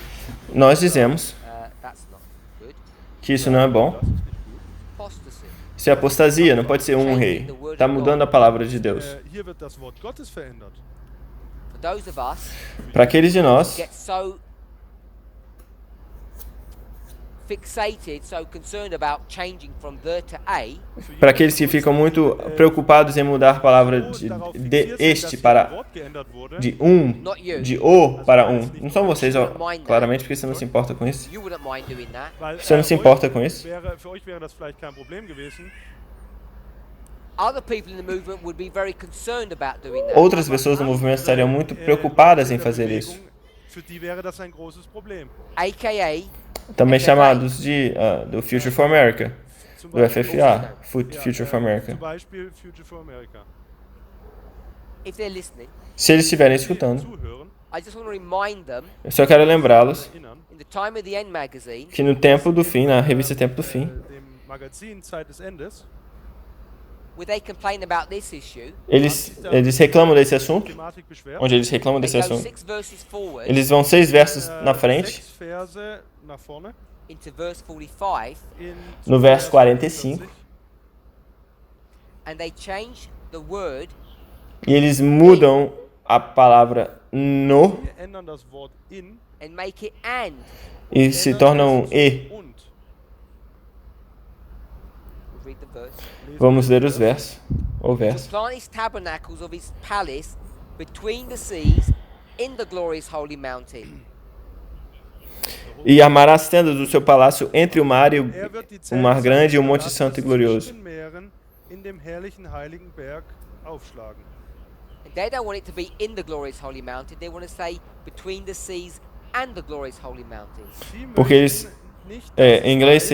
Nós dizemos that's not good. que isso não é bom. Das ist nicht gut. Apostasy. Isso é apostasia, não pode ser um rei. Está mudando a palavra de Deus. Hier wird das Wort Gottes verändert. For those of us Para aqueles de nós get so fixated, so concerned about changing from the to a, Para aqueles que ficam muito preocupados em mudar a palavra de este para de de o para Não são vocês, ó, claramente, porque você não se importa com isso. you wouldn't mind doing that. Você não se importa com isso? Für euch wäre das vielleicht kein Problem gewesen. Other people in the movement would be very concerned about doing that. Outras pessoas no movimento estariam muito preocupadas em fazer isso. Für die wäre das ein großes Problem. AKA, Também chamados de do Future for America, Zum do Beispiel, FFA, Future for America. Zum Beispiel Future for America. if they're listening, Se eles estiverem Die escutando, zuhören, I just want to remind them, eu só quero lembrá-los erinnern, in the Time of the End magazine, que no Tempo do Fim, na revista Tempo do Fim, dem Magazin Zeit des Endes, where they complain about this issue, eles reclamam desse assunto, Thematik beschwert. onde eles reclamam they desse go assunto. 6 verses forward Eles vão 6 versos na frente, 6 Verse nach vorne. into verse 45, no verso 45, and they change the word e eles mudam a palavra no Wir ändern das Wort in and make it and. e se tornam e. und. We'll read the verse. Vamos ler os versos, o To verso. plant his tabernacles of his palace between the seas in the glorious holy mountain. E armará as tendas do seu palácio entre o mar e Er wird die o mar grande e o monte Zeltpalasts santo e glorioso. zwischen den Meeren in dem herrlichen heiligen Berg aufschlagen. And they don't want it to be in the glorious holy mountain. They want to say between the seas and the glorious holy mountain. Sie Porque eles, möchten nicht, em inglês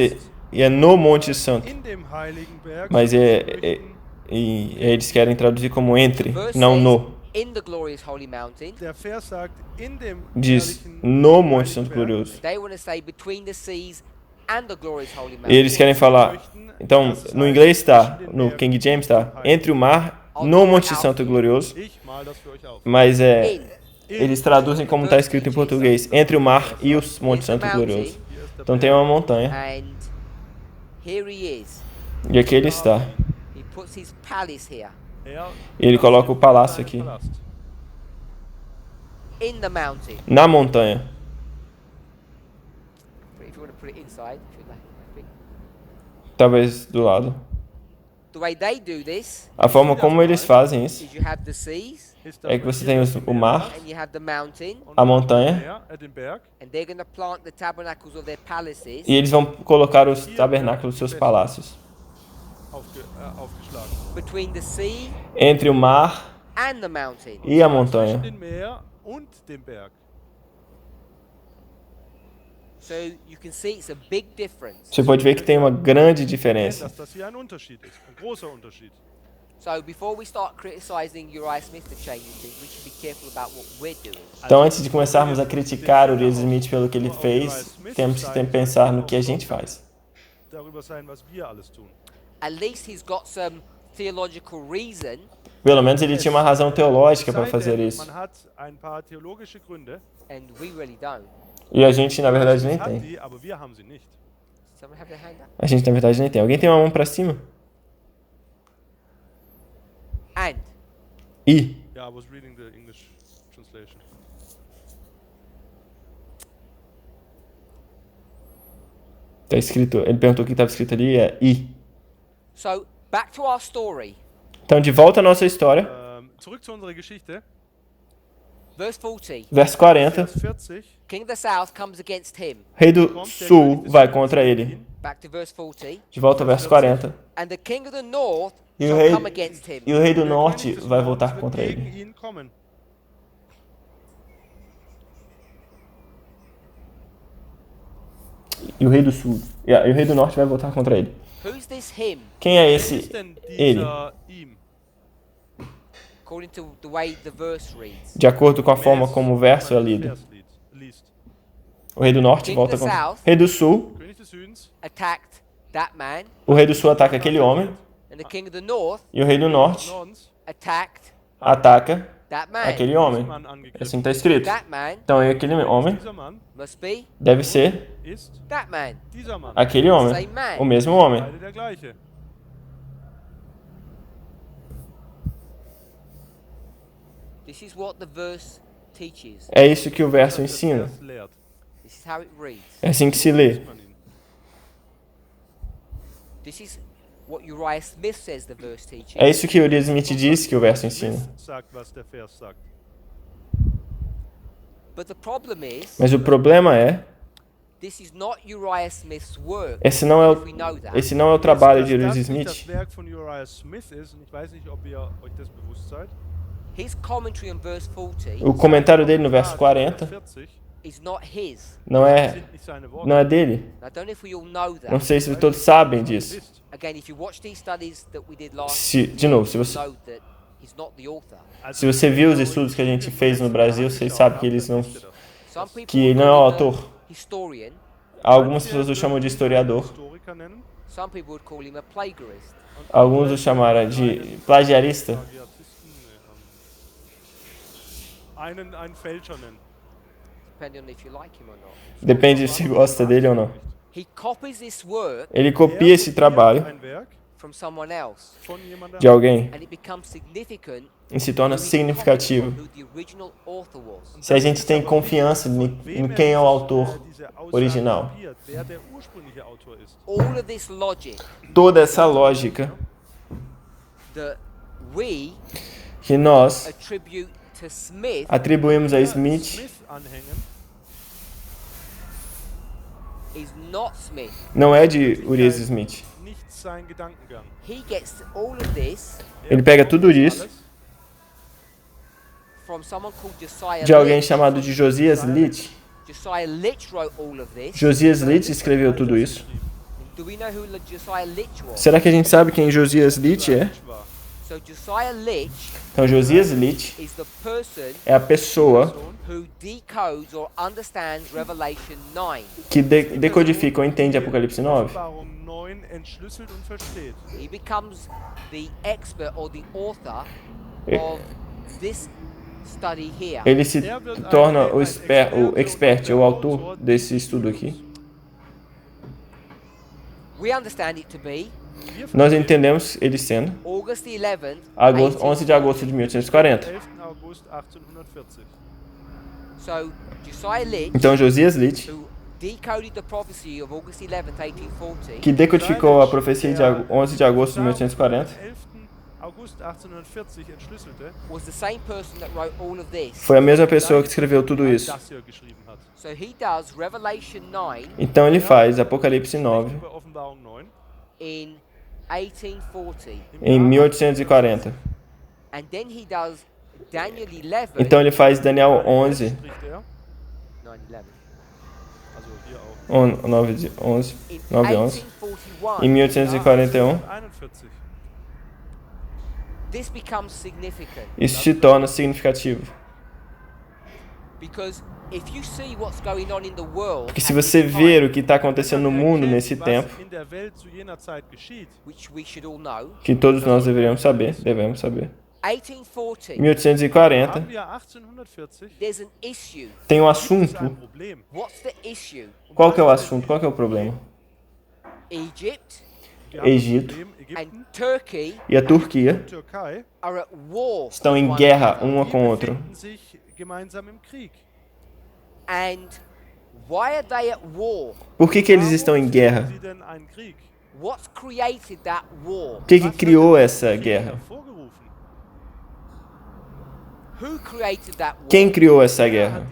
é no monte santo, in dem heiligen Berg, mas sondern möchten e eles querem traduzir como entre, Verse não says, no. in the glorious holy mountain. Der Vers sagt, in dem Diz herrlichen no monte heiligen santo Berg. glorioso. They want to say between the seas and the glorious holy E mountain. eles querem falar, então no inglês está, no King James está, entre o mar, no monte santo e glorioso, Ich mal das für euch auf. mas In. eles traduzem como está escrito em português, entre o mar e o monte santo e glorioso. Hier ist der Então tem uma montanha, And here he is. e aqui ele está. He puts his palace here Er E ele coloca o palácio aqui, Palast. in the mountain. na montanha. If you want to put it inside, if you'd like, I think. Talvez do lado. The way they do this A forma como eles fazem isso is you have the seas Ist é que das você tem o mar, and you have the mountain, und a montanha, den Berg. and they're going to plant the tabernacles of their palaces e eles vão colocar os tabernáculos dos seus palácios Aufgeschlagen. between the sea entre o mar and the mountain. e a Zwischen montanha. dem Meer und dem Berg. So you can see it's a big difference. Você pode ver que tem uma grande Erkennt, diferença. dass das hier ein Unterschied ist, ein großer Unterschied. So before we start criticizing Uriah Smith for changing things, we should be careful about what we're doing. Então, antes de começarmos a criticar o Uriah Smith pelo que ele fez, temos que pensar no que a gente faz. Darüber sein, was wir alles tun. At least he's got some theological reason Pelo menos ele tinha uma razão teológica para fazer isso. Man hat ein paar theologische Gründe. and we really don't. E a gente, na verdade, nem Hat tem. die, aber wir haben sie nicht. Someone have their hand up? A gente, na verdade, nem tem. Alguém tem uma mão para cima? And E. Yeah, I was reading the English translation. Tá escrito, ele perguntou o que estava escrito ali, é I. so back to our story. Então, de volta à nossa história, Zurück zu unserer Geschichte. Verse 40. verso 40, Vers 40. King of the south comes against him. rei do sul vai contra ele. Back to verse 40. De volta ao verso 40. And the king of the north E o shall rei, come against him. e o rei do Der norte König des vai Nordens voltar wird contra gegen ele. ihn kommen. E o rei do sul. E o rei do norte vai voltar contra ele. Who's this him? Quem é Wer esse ist denn ele? dieser ihm? According to the way the verse reads. De acordo com a forma Wer como o verso é das lido. Vers liest. O rei do norte King volta of the contra south. o rei do sul. König des Südens Attacked that man. O rei do sul ataca aquele homem. And the king of the north E o rei do norte Nordens attacked ataca that man. aquele homem. Mann É angegriffen. assim que está escrito. That man Então, aquele homem Dieser Mann must be deve ser ist that man. dieser Mann. aquele homem. O mesmo homem. Beide der gleiche. This is what the verse teaches. É isso que o verso Das ensina. Vers lehrt. This is how it reads. É assim que se lê. Man ihn. This is what Uriah Smith says the verse teaches. É isso que Uriah Smith diz que o verso ensina. But the problem is, Mas o problema é, this is not Uriah Smith's work. esse não é If we know that. o trabalho de Uriah Smith. His commentary on verse 40 O comentário dele no verso 40 is not his. não é dele. I don't know if we all know that. Não sei se todos sabem disso. Again, if you watch these studies that we did last De novo, se you você, know that he's not the author. se você viu os estudos que a gente fez no Brasil, vocês sabem que eles não, Some people que ele não é call o him a autor. historian. Algumas pessoas o chamam de historiador. Some people would call him a plagiarist. Alguns o chamaram de plagiarista. Depending on if you like him or not. Depende se gosta dele ou não. He copies this work Ele copia esse trabalho from someone else, de alguém and it becomes significant e se torna significativo. who the original author was. Se a gente tem confiança em quem é o autor original. All of this logic Toda essa lógica that we que nós attribute to Smith atribuímos a Smith is not Smith. não é de Uriah Smith. He gets all of this Ele pega tudo isso from someone called Josiah de alguém Litch. chamado de Josias Litch. Josiah Litch wrote all of this. Josias Litch escreveu tudo isso. Do we know who Josiah Litch was? Será que a gente sabe quem Josias Litch é? So Josiah Litch Então Josias Litch is the person é a pessoa who decodes or understands Revelation 9. que decodifica ou entende Apocalipse 9. He becomes the expert or the author of this study here. Ele se torna o expert, o autor desse estudo aqui. We understand it to be Nós entendemos ele sendo August the 11th, 11 de agosto de 1840. So Josiah Litch, Então Josias Litch, who decoded the prophecy of August 11th, 1840, que decodificou a profecia de 11 de agosto de 1840, was the same person that wrote all of this. foi a mesma pessoa que escreveu tudo isso. So he does Revelation 9 Então ele faz Apocalipse 9 in 1840, em 1840. and then he does Daniel 11. Então ele faz Daniel 11, 9/11. 9 In 11, em 1841, 1841. this becomes significant Isso se torna significativo. because if you see what's going on in the world, Porque se você ver o que está acontecendo no mundo nesse tempo, which we should all know, que todos nós devemos saber, 1840, 1840 there's an issue. tem um assunto. What's the issue? Qual que é o assunto? Qual que é o problema? Egypt Egito and Turkey e a Turquia are at war estão em with one guerra another. uma com a outra. And why are they at war? Por que eles estão em guerra? What's created that war? O que criou essa guerra? Who created that war? Quem criou essa guerra?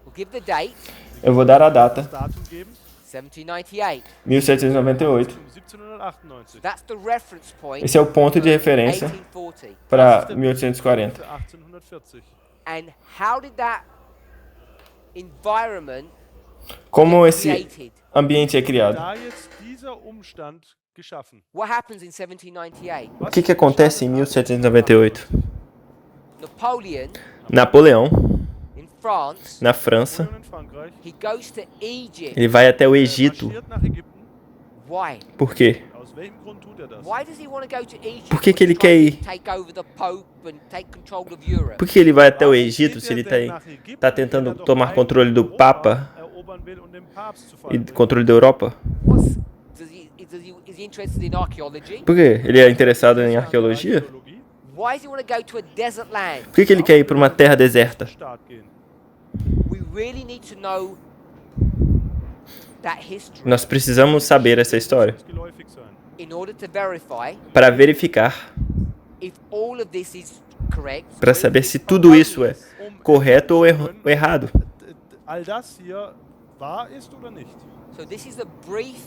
We'll give the date, Eu vou dar a data, 1798. 1798. That's the reference point. Esse é o ponto de referência 1840. para 1840. And how did that environment Como esse created? ambiente é criado? What happens in 1798? O que acontece em 1798? Napoleon Napoleão, in France, na França, he goes to Egypt. ele vai até o Egito. Why? Por quê? Why does he want to go to Egypt? Por que ele quer ir? Take over the Pope and take control of Europe. Por que ele vai até o Egito se ele tá tentando tomar controle do Papa e controle da Europa? Is he interested in archaeology? Por quê? Ele é interessado em arqueologia? Why does he want to go to a desert land? Por que ele quer ir para uma terra deserta? We really need to know Nós precisamos saber essa história geläufig sein. in order to verify para verificar, if all of this is correct. para saber se tudo isso é correto ou errado. All das hier wahr ist oder nicht. So this is a brief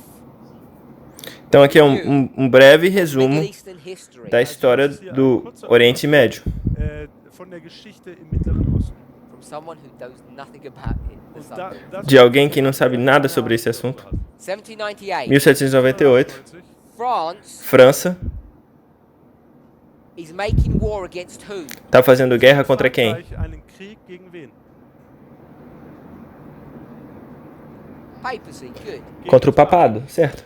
Então aqui é um breve resumo Middle Eastern history da história do Oriente Médio, Von der Geschichte im Mittleren Osten. from someone who knows nothing about it. The Und da, subject. das de alguém que não sabe nada sobre esse assunto. 1798, 1798, France França is making war against who? está fazendo guerra contra quem? Frankreich einen Krieg gegen wen? Papacy. Good. Contra o papado, certo?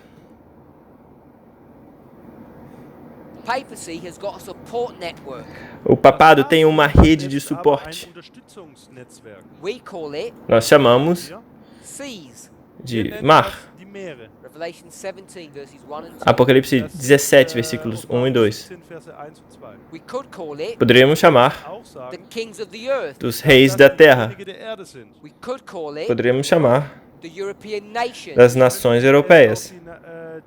Papacy has got a support network. O papado tem uma rede de suporte. Ein Unterstützungsnetzwerk. We call it Nós chamamos Ja? seas. de Wir nennen mar. das Die Meere. Revelation 17 verses 1 and 2. Apocalipse 17, versículos 1 e 2. 17 Verse 1 und 2. We could call it Poderíamos chamar Auch the sagen, kings of the earth. dos reis dass da die terra. Könige der Erde sind. We could call it Poderíamos chamar the European nations. das nações Auch europeias.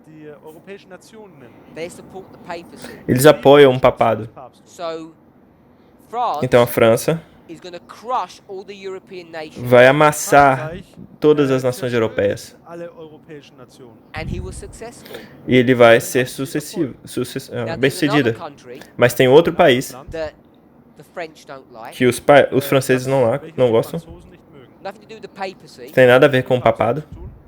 die europäischen Nationen nennen. They support the papacy. Eles apoiam o papado. So France Então a França is going to crush all the European nations. vai amassar Frankreich, todas as nações europeias. alle europäischen Nationen. And he was successful. E ele vai ser Now, bem there's another sucedido. country Mas tem outro país that the French don't like. que os franceses não Welches gostam. die Franzosen nicht mögen. Nothing to do with the papacy. Tem nada a ver com o papado.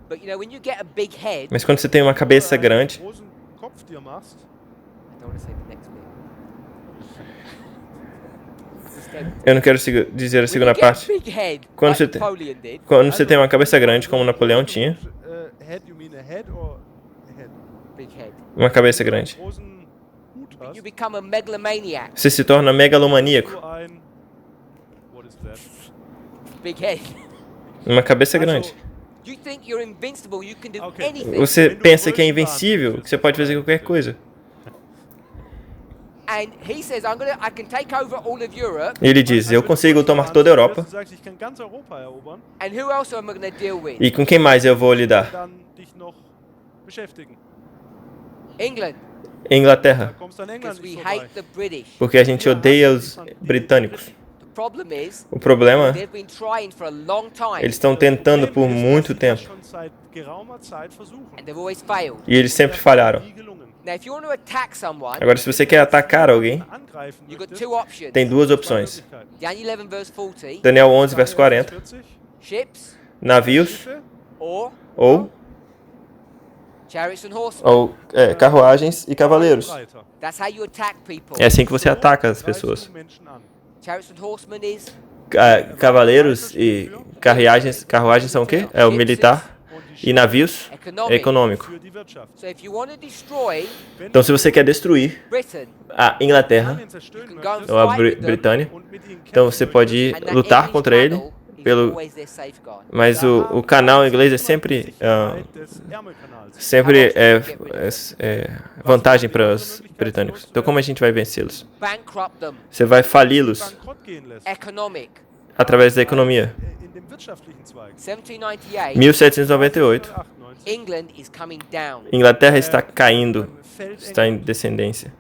But you know, when you get a big head, Mas quando você tem uma cabeça grande, Wenn du einen großen Kopf dir machst, I don't want to say the next bit. Instead, eu não quero dizer a when segunda you get a parte. big head, Quando like você tem- Napoleon did, Quando você tem uma cabeça grande, como Napoleão tinha, Head, you mean a head or a head? big head, uma cabeça grande, Großen Hut hast, you become a megalomaniac. você se torna megalomaníaco. du ein, what is that? Big head. Uma cabeça grande. You think you're invincible, you can do Okay. anything. Você pensa que é invencível, que você pode fazer qualquer coisa. And he says, I can take over all of Europe. E ele diz, eu consigo tomar toda a Europa. Du sagst, ich kann ganz Europa erobern, And who else am I going to deal with? E com quem mais eu vou lidar? dann dich noch beschäftigen. England, Da Inglaterra. kommst du an England because we nicht hate vorbei. the British. Porque a gente odeia os britânicos. The problem is, O problema, they've been trying for a long time, eles estão tentando por muito tempo. Schon seit geraumer Zeit versuchen. and they've always failed. E eles sempre falharam. Nie gelungen. Now, if you want to attack someone, Agora, se você quer atacar alguém, Angreifen you've got möchtest, two options. tem duas zwei opções. Möglichkeiten. Daniel 11 verse 40, Daniel 11, verso 40. 40, ships Navios Schiffe or ou chariots and horsemen. carruagens e cavaleiros. Reiter. That's how you attack people. É assim que você ataca as Greifst pessoas. du Menschen an. Chariots and horsemen is Cavaleiros e carruagens são o quê? É o militar. E navios é econômico. Für die Wirtschaft. so if you want to destroy Então, se você quer destruir Britain, a Inglaterra Britannien zerstören you can go and möchtest ou a fight with them, Britânia, und mit ihnen então kämpfen você pode ir and that lutar English contra ele, tunnel is pelo, always their safeguard. mas o canal inglês é sempre, Sicherheit des Ärmelkanals. sempre vantagem para os britânicos. Então, como a gente vai vencê-los? Bankrupt them, Você vai fali-los Bankrott gehen lässt. economic. através da economia. In dem wirtschaftlichen Zweig. 1798, 1798, 98. England is coming down. Inglaterra está caindo, Fällt está em England. descendência,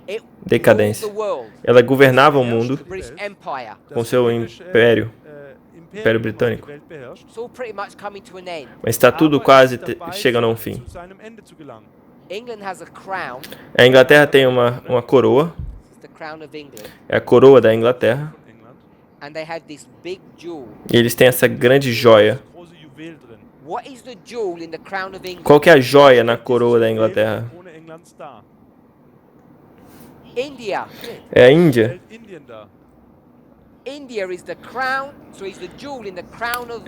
It decadência. ruled the world, Ela governava o mundo the British Empire. com seu British, império, Imperium britânico. die Welt beherrscht. It's all pretty much coming to an end. mas está tudo Aber quase ist dabei, chegando a um fim. zu seinem Ende zu gelangen. England has a crown. A Inglaterra tem uma coroa, It's the crown of England. é a coroa da Inglaterra, Von England. And they have this big jewel. e eles têm essa grande joia. Große Juwel drin. What is the jewel in the crown of England? Qual que é a joia na coroa da Inglaterra? Ohne Englands da. India. É a Índia. Hält Indien da. India is the crown, so is the jewel in the crown of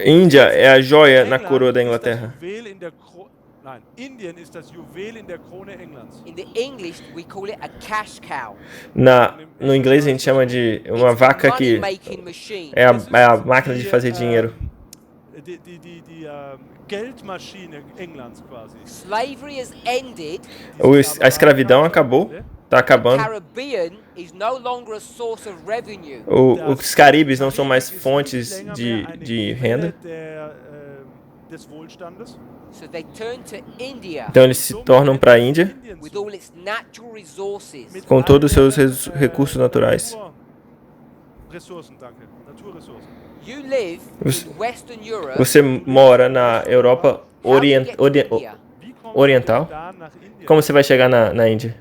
Índia é a joia na England coroa da ist das Inglaterra. Juwel in der Nein, Indien ist das Juwel in der Krone Englands. in the English we call it a cash cow. No inglês a gente chama de uma It's a vaca que money-making machine. é a máquina de fazer dinheiro. Die Geldmaschine Englands quasi. Slavery has ended. A escravidão acabou, tá acabando. Caribbean is no longer a source of revenue. Os Caribes não são mais fontes de renda. des Wohlstandes. So they turn to India Então eles se tornam para a Índia with all its natural resources. com todos os seus recursos naturais. Ressourcen, danke. Naturressourcen. You live in Western Europe. Você mora na Europa Oriental. Da nach Indien. Como você vai chegar na Índia?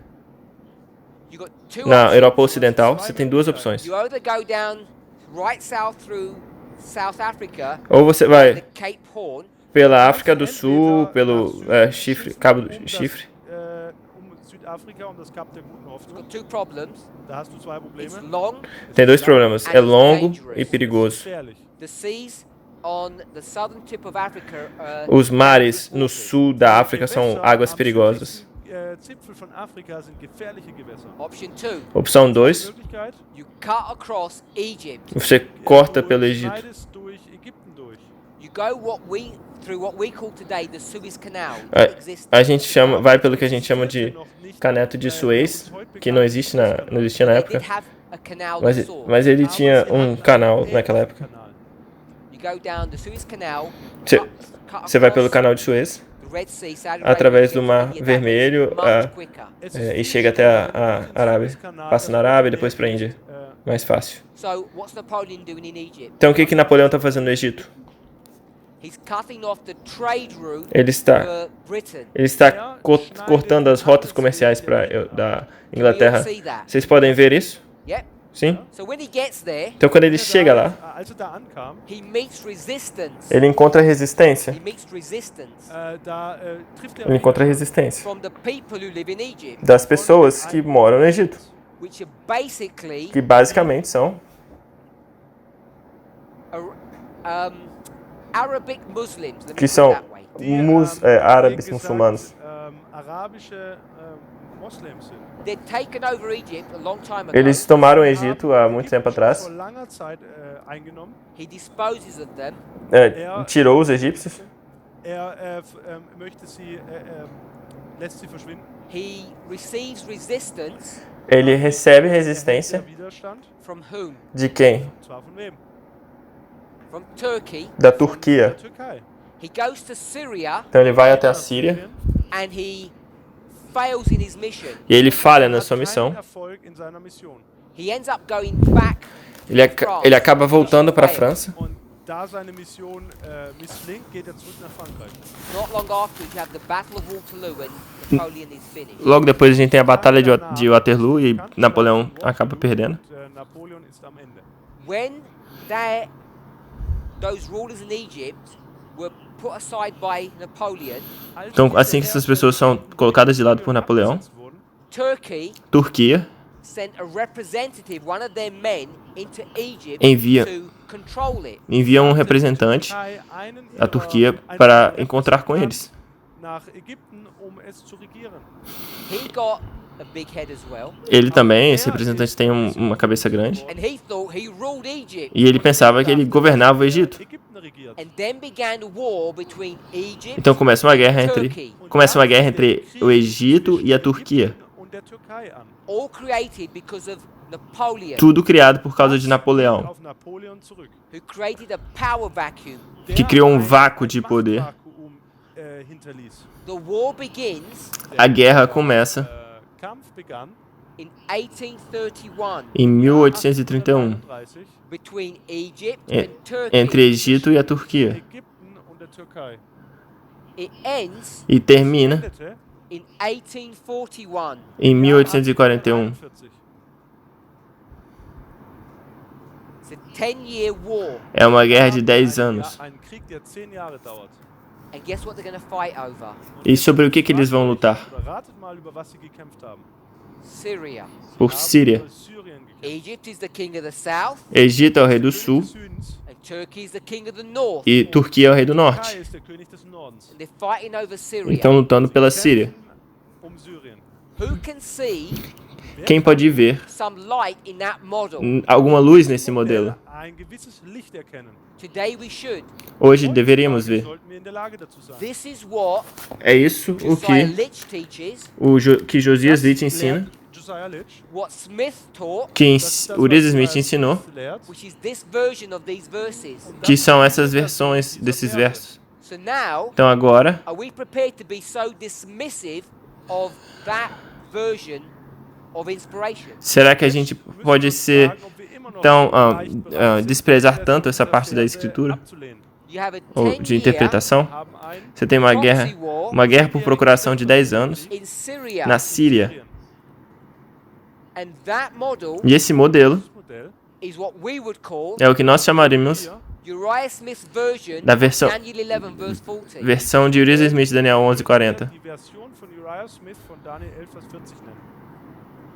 You got two Na options. Europa Ocidental, você tem duas opções. You either go down right south through South Africa, Ou você the vai Cape Horn, pela África do Sul, pelo Chifre, Cabo do Chifre. Südafrika und das Kap der Guten Hoffnung. got two problems. Da hast du zwei It's Probleme. long. Tem dois problemas. É longo e perigoso. Gefährlich. The seas on the southern tip of Africa Os mares no sul da África são águas perigosas. Zipfel von Afrika sind gefährliche Gewässer. Option 2, Opção 2. Möglichkeit, you cut across Egypt. Você corta du pelo Egito. schneidest durch Ägypten durch. You go through what we call today the Suez Canal. that exists A gente vai pelo que a gente chama de Caneto de Suez, que não existia na They época, did have a canal mas, before. mas ele tinha um canal naquela época. Kanal. You go down the Suez Canal. Você- cut Você vai pelo across canal de Suez, the Red Sea, Saudi Arabia, através do Egypt, Mar and that Vermelho, is much quicker. e chega até a Arábia. Passa na Arábia e depois para a Índia. Mais fácil. So what's Napoleon doing in Egypt? Então o que Napoleão está fazendo no Egito? He's cutting off the trade route Ele está for Britain. cortando as rotas comerciais da Inglaterra. See that? Vocês podem ver isso? Yep. Sim? So when he gets there, Então quando ele chega lá, Als da ankam, he meets resistance. ele encontra resistência. He meets resistance trifft Ele encontra resistência from the people who live in Egypt, das pessoas que moram no Egito, which are basically que basicamente são Arabic Muslims. Let me que put it são that way. árabes muçulmanos. Arabische Moslems sind. They'd taken over Egypt a long time ago. Eles tomaram o Egito há muito tempo atrás, Vor langer Zeit eingenommen. He disposes of them. tirou os egípcios, Möchte sie, lässt sie verschwinden. He receives resistance ele recebe Der resistência Widerstand. from whom? de quem? Und zwar von wem? From Turkey. Da Turquia. Der Türkei. He goes to Syria Então ele vai até a Síria and he fails in his mission. e ele falha na Hat sua keinen missão. Erfolg in seiner Mission. He ends up going back Ele acaba voltando para a França. Und da seine Mission misslingt, geht zurück nach Frankreich. Not long after, you have the Battle of Waterloo and Napoleon is finished. Logo depois a gente tem a Batalha de Waterloo e Napoleão acaba perdendo. Und, Napoleon ist am Ende. When those rulers in Egypt were put aside by Napoleon, Als Então, diese assim que essas pessoas são Herrscher colocadas de lado por Napoleão, abgesetzt wurden, Turkey Turquia sent a representative, one of their men, into Egypt Envia- to control it. envia um representante Türkei einen à ihrer- Turquia einen para ihrer encontrar com Repräsentanten eles. nach Ägypten, es zu regieren. He got a big head as well, Ele também, esse representante, tem uma cabeça grande. and he thought he ruled Egypt. E ele pensava que ele governava o Egito. Ägypten regiert. And then began a war between Egypt Então começa uma guerra entre o Egito e a Turquia. Und der Türkei an. all created because of Napoleon, Tudo criado por causa de Napoleão, Auf Napoleon zurück. who created a power vacuum. que criou um vácuo de poder. Machtvakuum, hinterließ. The war begins A guerra começa Kampf begann in 1831 em 1831 1833 between Egypt E- and Turkey. entre Egito e a Turquia Ägypten und der Türkei. It ends e termina Endete in 1841. em 1841. 41. It's a 10-year war. É uma guerra de 10 anos. Ein Krieg, der 10 Jahre dauert. And guess what they're going to fight over? E sobre o que eles vão lutar? Oder ratet mal, über was sie gekämpft haben. Syria. Por Síria. Über Syrien gekämpft. Egypt is the king of the south, Egito é o rei do König sul des Südens. and Turkey is the king of the north. e Turquia é o rei do Türkei norte. ist der König des Nordens. And they're fighting over Syria. Estão lutando pela Síria. Kämpfen Syrien. Who can see Quem pode ver some light in that model? alguma luz nesse modelo? Ein gewisses Licht erkennen. Today we should. Hoje deveríamos ver. Sollten wir in der Lage dazu sein. This is what É isso o Josiah que Litch teaches, que Josias Litch ensina, Lehrt Josiah Litch. what Smith taught, que Das, Urias was, Smith ensinou, lehrt. which is this version of these verses. que são essas versões desses versos. Então agora, are we prepared to be so dismissive of that version of inspiration? será que a gente pode ser tão desprezar tanto essa parte da escritura You have a ou de 10-year interpretação? Você tem uma guerra por procuração de 10 anos in Syria, na Síria. and that model E esse modelo is what we would call é o que nós chamaríamos Uriah Smith's version da of versão Daniel 11 verse 40. versão de Uriah Smith, Daniel 11:40. Die Version von Uriah Smith von Daniel 11, Vers 40 nennen.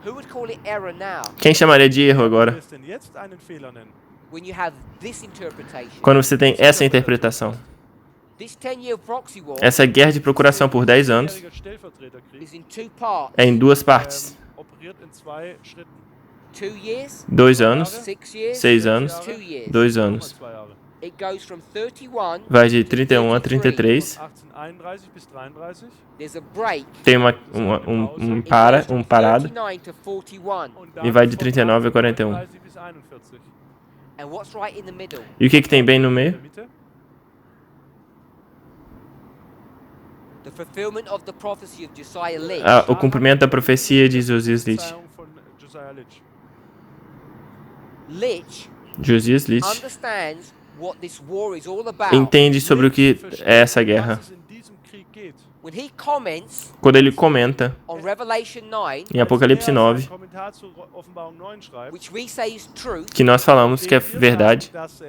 Who would call it error now Quem chamaria de erro agora? Wer es denn jetzt einen Fehler nennen? when you have this interpretation? Quando você tem essa interpretação. This 10-year proxy war Essa guerra de procuração por 10 anos Der Stellvertreterkrieg is in two parts. é em duas partes. operiert in zwei Schritten. 2 years, 2 anos, 6 years, 6 anos, 2 years. 2 Nochmal anos. 2 Jahre. It goes from 31 Vai de 31 a 33. 1831 bis 33. There's a break. Tem um parado 39 to 41. Und e vai de 39 a 41. 39 bis 41. And what's right in the middle? E o que tem bem no In meio? der Mitte The fulfillment of the prophecy of Josiah Lee. O cumprimento da profecia de Josias Litch. Prophezeiung von Josiah Litch. Litch Josias Litch understands what this war is all about. entende sobre o que é essa guerra. Was es in diesem Krieg geht. When he comments Quando ele comenta on Revelation 9, em Apocalipse Als er 9, seinen Kommentar zur Offenbarung 9 schreibt, which we say is truth, que nós falamos que é dem wir verdade, sagen, dass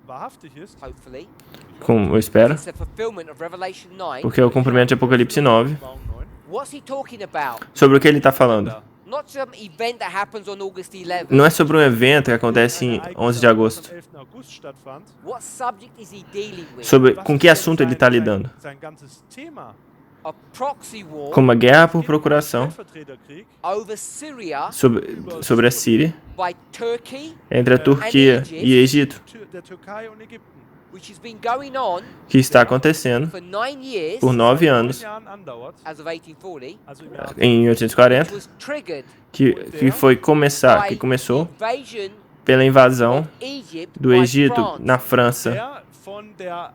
wahrhaftig ist, hopefully, como eu espero, it's the fulfillment of Revelation 9. porque é o cumprimento de Apocalipse 9. Offenbarung 9, What's he talking about? Sobre o que ele está falando? Not some event that happens on August 11. Não é sobre um evento que acontece em 11 de agosto. am 11. August stattfand. What subject is he dealing with? Sobre Was com ist que denn assunto ele está lidando. sein ganzes Thema? A proxy war Como uma guerra por procuração Stellvertreterkrieg over Syria sobre a Síria, by Turkey, entre a Turquia e Egito, der Türkei und Ägypten. which has been going on que está acontecendo for 9 years por 9 anos, 9 Jahren andauert, as of 1840, also im Jahr em which 1840, was triggered que começou by the invasion pela invasão of Egypt do by Egito France. na França, der von der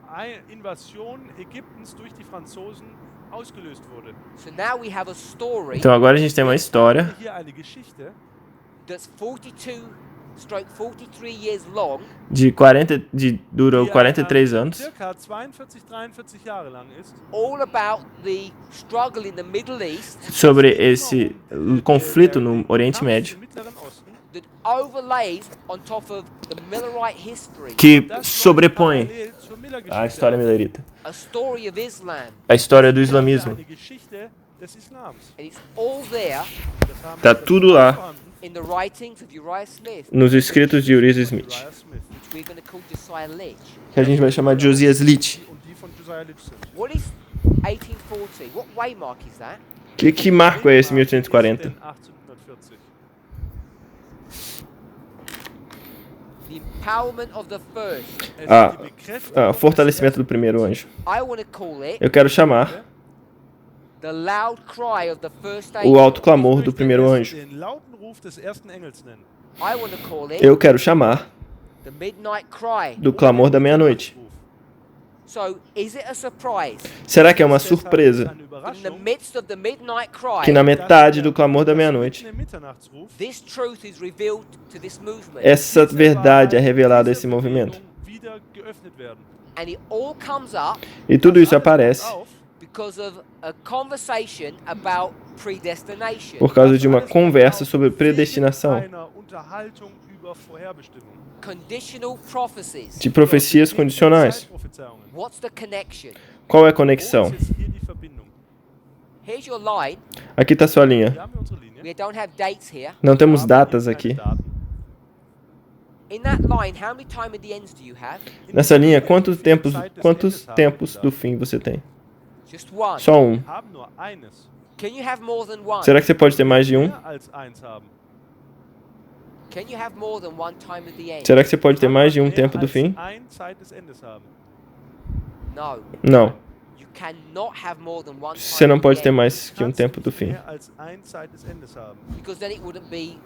Invasion Ägyptens durch die Franzosen ausgelöst wurde. So now we have a story Então agora a gente tem uma história Hier eine Geschichte, that's 42-43 years long, durou 43 anos, circa 42, 43 Jahre lang ist, all about the struggle in the Middle East sobre esse conflito no Oriente Kampf Médio, im Mittleren Osten, that overlays on top of the Millerite history, que das läuft sobrepõe parallel zur Millergeschichte a história milerita, a story of Islam, a história do auf. islamismo. Eine Geschichte des Islams. and it's all there Das haben Tá wir tudo lá vorhanden. in the writings of Uriah Smith, nos escritos de Uriah Smith, Uriah Smith. which we're going to call Josiah Litch. que a gente vai chamar de Josias Litch. Und die von Josiah Litch sind. What is 1840? What waymark is that? Que marco é esse 1840? Denn 1840. The empowerment of the first. Es Ah, ist die Bekräftigung des Fortalecimento do primeiro anjo. I want to call it Eu quero chamar the loud cry of the first o angel. alto clamor do primeiro anjo. Den lauten Ruf des ersten Engels nennen. I want to call it Eu quero chamar the midnight cry. do clamor da meia-noite. So, is it a surprise Será que é uma surpresa Eine in the Überraschung, midst of the midnight cry? que na metade do clamor da meia-noite in dem Mitternachtsruf This truth is revealed to this movement, essa verdade é revelada a esse movimento? wieder geöffnet werden. and it all comes up E tudo isso aparece Auf, because of a conversation about predestination. por causa de uma alles conversa auf sobre wegen predestinação, einer Unterhaltung über Vorherbestimmung. Conditional prophecies. de profecias condicionais. Zeitprophezeiungen. What's the connection? Qual é a Wo conexão? ist jetzt hier die Verbindung? Here's your line. Aqui está sua linha. Hier haben wir unsere Linie. We don't have dates here. Não temos Wir haben datas hier aqui. keine Daten. In that line, how many time at the ends do you have? Nessa linha, quantos tempos do fim você tem? Just one. Só um. Wir haben nur eines. Can you have more than one? Será que você pode ter mais de um? Mehr als eins haben. Can you have more than one time at the end? Será que você pode ter mais de um Mehr tempo do als fim? ein Zeit des Endes haben. No. Não. You cannot have more than one Você time não at pode the ter end, mais que um Kannst tempo do nicht fim. mehr als ein Zeit des Endes haben. because then it wouldn't be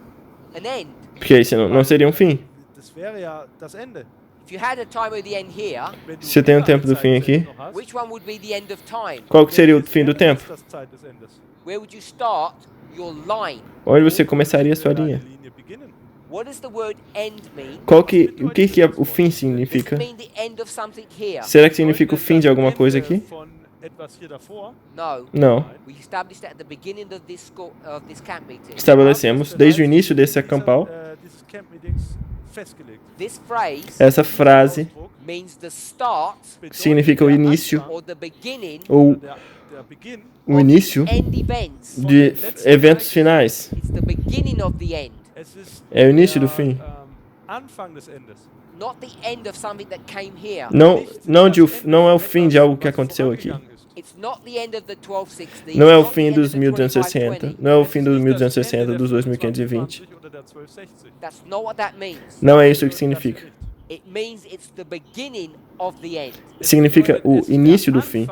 an end. Porque aí não seria um fim. Das wäre ja das Ende. Se eu tenho um tempo do fim aqui, qual que seria o fim do tempo? Onde você começaria a sua linha? O que o fim significa? Será que significa o fim de alguma coisa aqui? Não. Estabelecemos desde o início desse acampal. Essa frase significa o início ou o início de eventos finais. É o início do fim. Não é o fim de algo que aconteceu aqui. Não é o fim dos 1260. Não é o fim dos 1260, dos 2520. Não é isso que significa. Significa o início do fim.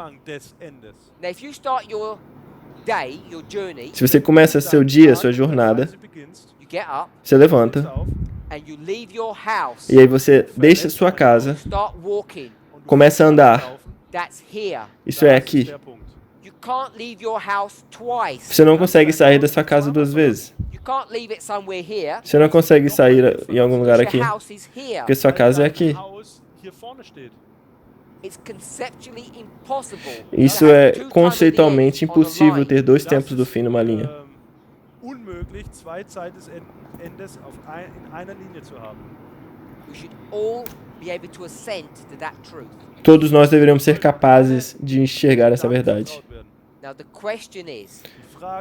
Se você começa seu dia, sua jornada, você levanta e aí você deixa sua casa, começa a andar. Isso é aqui. Você não consegue sair da sua casa duas vezes. Você não consegue sair em algum lugar aqui, porque sua casa é aqui. Isso é conceitualmente impossível ter dois tempos do fim numa linha. Todos nós deveríamos ser capazes de enxergar essa verdade.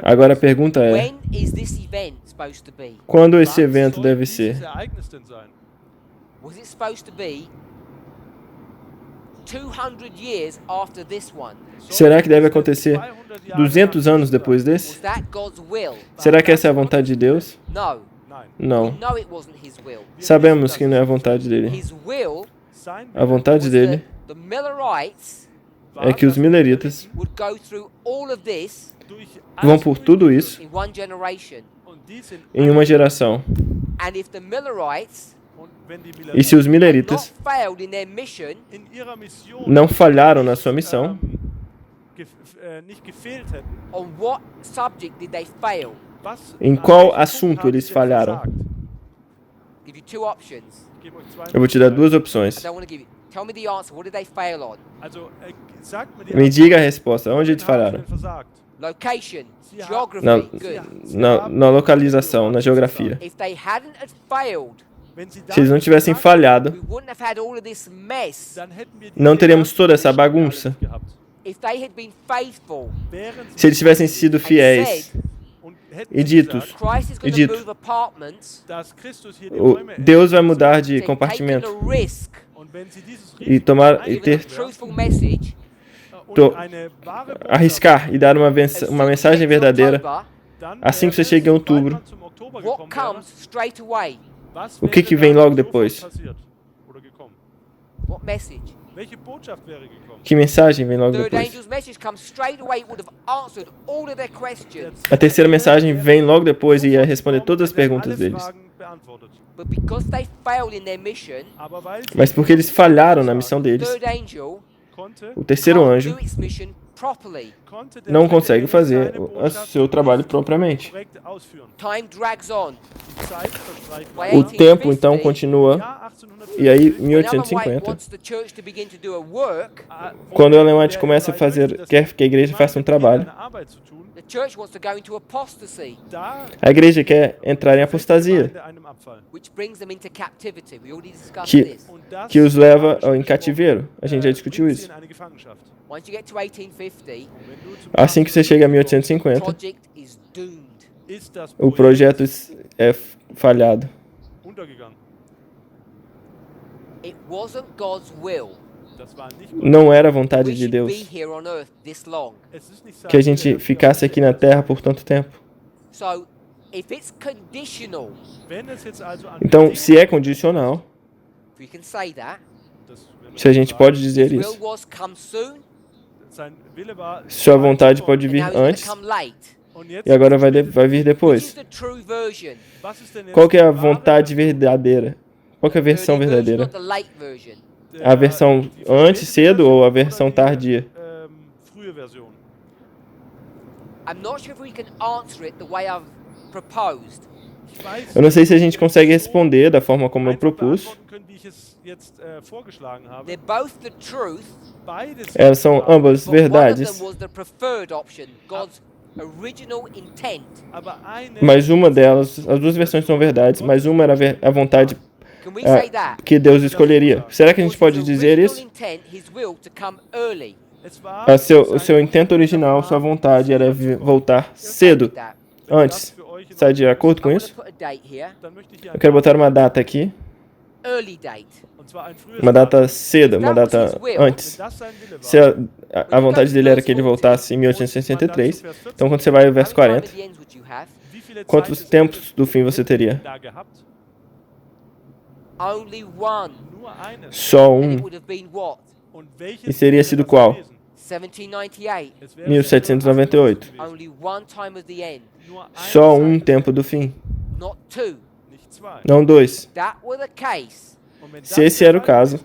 Agora a pergunta é: quando esse evento deve ser? Será que deve acontecer 200 anos depois desse? Será que essa é a vontade de Deus? Não. Sabemos que não é a vontade dele. A vontade dele é que os mileritas vão por tudo isso em uma geração. E se os mileritas não falharam na sua missão, em qual assunto eles falharam? Eu vou te dar duas opções. Me diga a resposta. Onde eles falharam? Na localização, na geografia. Se eles não tivessem falhado, não teríamos toda essa bagunça. Se eles tivessem sido fiéis e dito, Deus vai mudar de compartimento e arriscar e dar uma mensagem verdadeira assim que você chega em outubro. O que vem logo depois? Que mensagem vem logo depois? A terceira mensagem vem logo depois e ia responder todas as perguntas deles. Mas porque eles falharam na missão deles, o terceiro anjo não consegue fazer o seu trabalho propriamente. O tempo então continua. E aí, 1850, quando Ellen White começa a fazer, quer que a igreja faça um trabalho, a igreja quer entrar em apostasia, que os leva em cativeiro. A gente já discutiu isso. Assim que você chega a 1850, o projeto é falhado. Não era a vontade de Deus que a gente ficasse aqui na Terra por tanto tempo. Então, se é condicional, se a gente pode dizer isso, sua vontade pode vir antes e agora vai vir depois. Qual que é a vontade verdadeira? Qual que é a versão early version verdadeira? or the late version? A versão antes, cedo, ou a versão tardia? Frühe Version. I'm not sure if we can answer it the way I've proposed. Eu não sei se a gente consegue responder da forma como eu propus. They're both the truth, Elas são ambas but one of verdades, them was the preferred option, God's original intent. mas uma delas, as duas versões são verdades, mas uma era a vontade Can we say that? que Deus escolheria. Será que a gente pode dizer isso? Intent, his will, to come early. O seu intento original, sua vontade era voltar cedo, antes. Está de acordo com isso? Eu quero botar uma data aqui, Early date. uma data cedo, uma data antes. Se a vontade dele era que ele voltasse em 1863, então quando você vai ao verso 40, quantos tempos do fim você teria? Only one. Só And it um. would have been what? E seria sido qual? 1798. 1798. Only one time of the end, Só um tempo do fim, not two. não dois. That were the case, Se esse era o caso,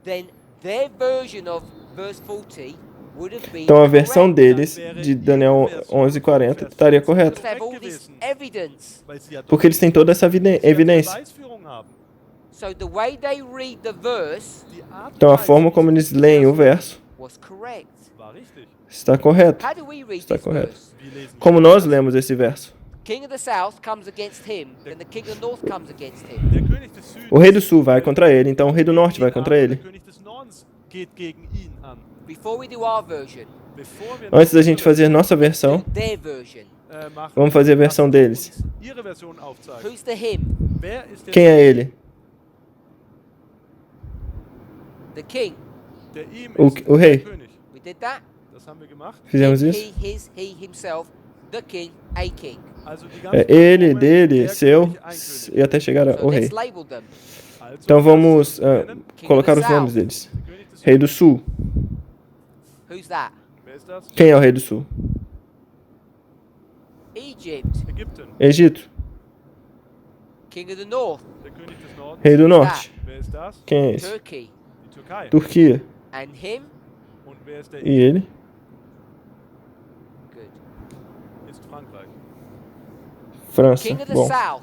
then their version of verse 40 would have been então a versão correct. deles, de Daniel 11:40, estaria correta. They have all this evidence. Porque eles têm toda essa evidência. So the way they read the verse Então a forma como eles leem o verso was correct. está correto. How do we read Está this correto. verse? Como nós lemos esse verso? King of the south comes against him, then the king of the north comes against him. O rei do sul vai contra ele, então o rei do norte vai contra ele. Before we do our version, Antes da gente fazer nossa versão, do their version. vamos fazer a versão deles. Who's the him? Quem é ele? The king. O rei. We did that? Fizemos Him, isso? he, his, he, himself, the king, a king. É ele, dele, seu, e até chegar So ao rei. let's label them. Então vamos colocar os nomes deles. Rei do sul. Who's that? Quem é o rei do sul? Egypt. Egito. King of the north. Rei do norte. Quem é esse? Turkey. Turquia. And him? E ele? Good. França. King of the Bom. south.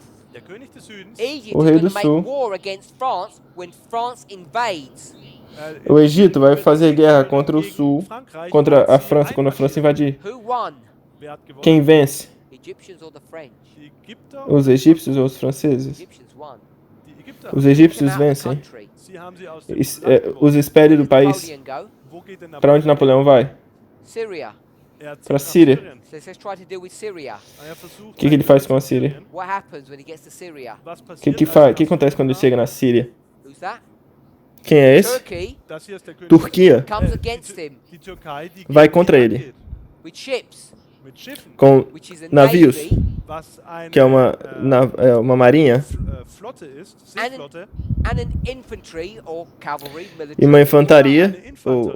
Egypt O is rei going do to make sul. war against France when France invades. O Egito vai fazer guerra contra o sul, contra a França, quando a França invadir. Who won? Quem vence? Egyptians or the French? Os egípcios ou os franceses? Egyptians won. Os egípcios Out of the vencem. country. Os expele do país. Napoleon go? Para onde Napoleão vai? Syria. Para a Síria. So let's try to deal with Syria. O que ele faz com a Síria? What happens when he gets to Syria? O que acontece quando ele chega na Síria? Who's that? Quem é esse? Turkey Turquia comes against him vai contra ele with ships, com which is a navios, navy que é uma marinha, and an infantry or cavalry e military. uma infantaria, ou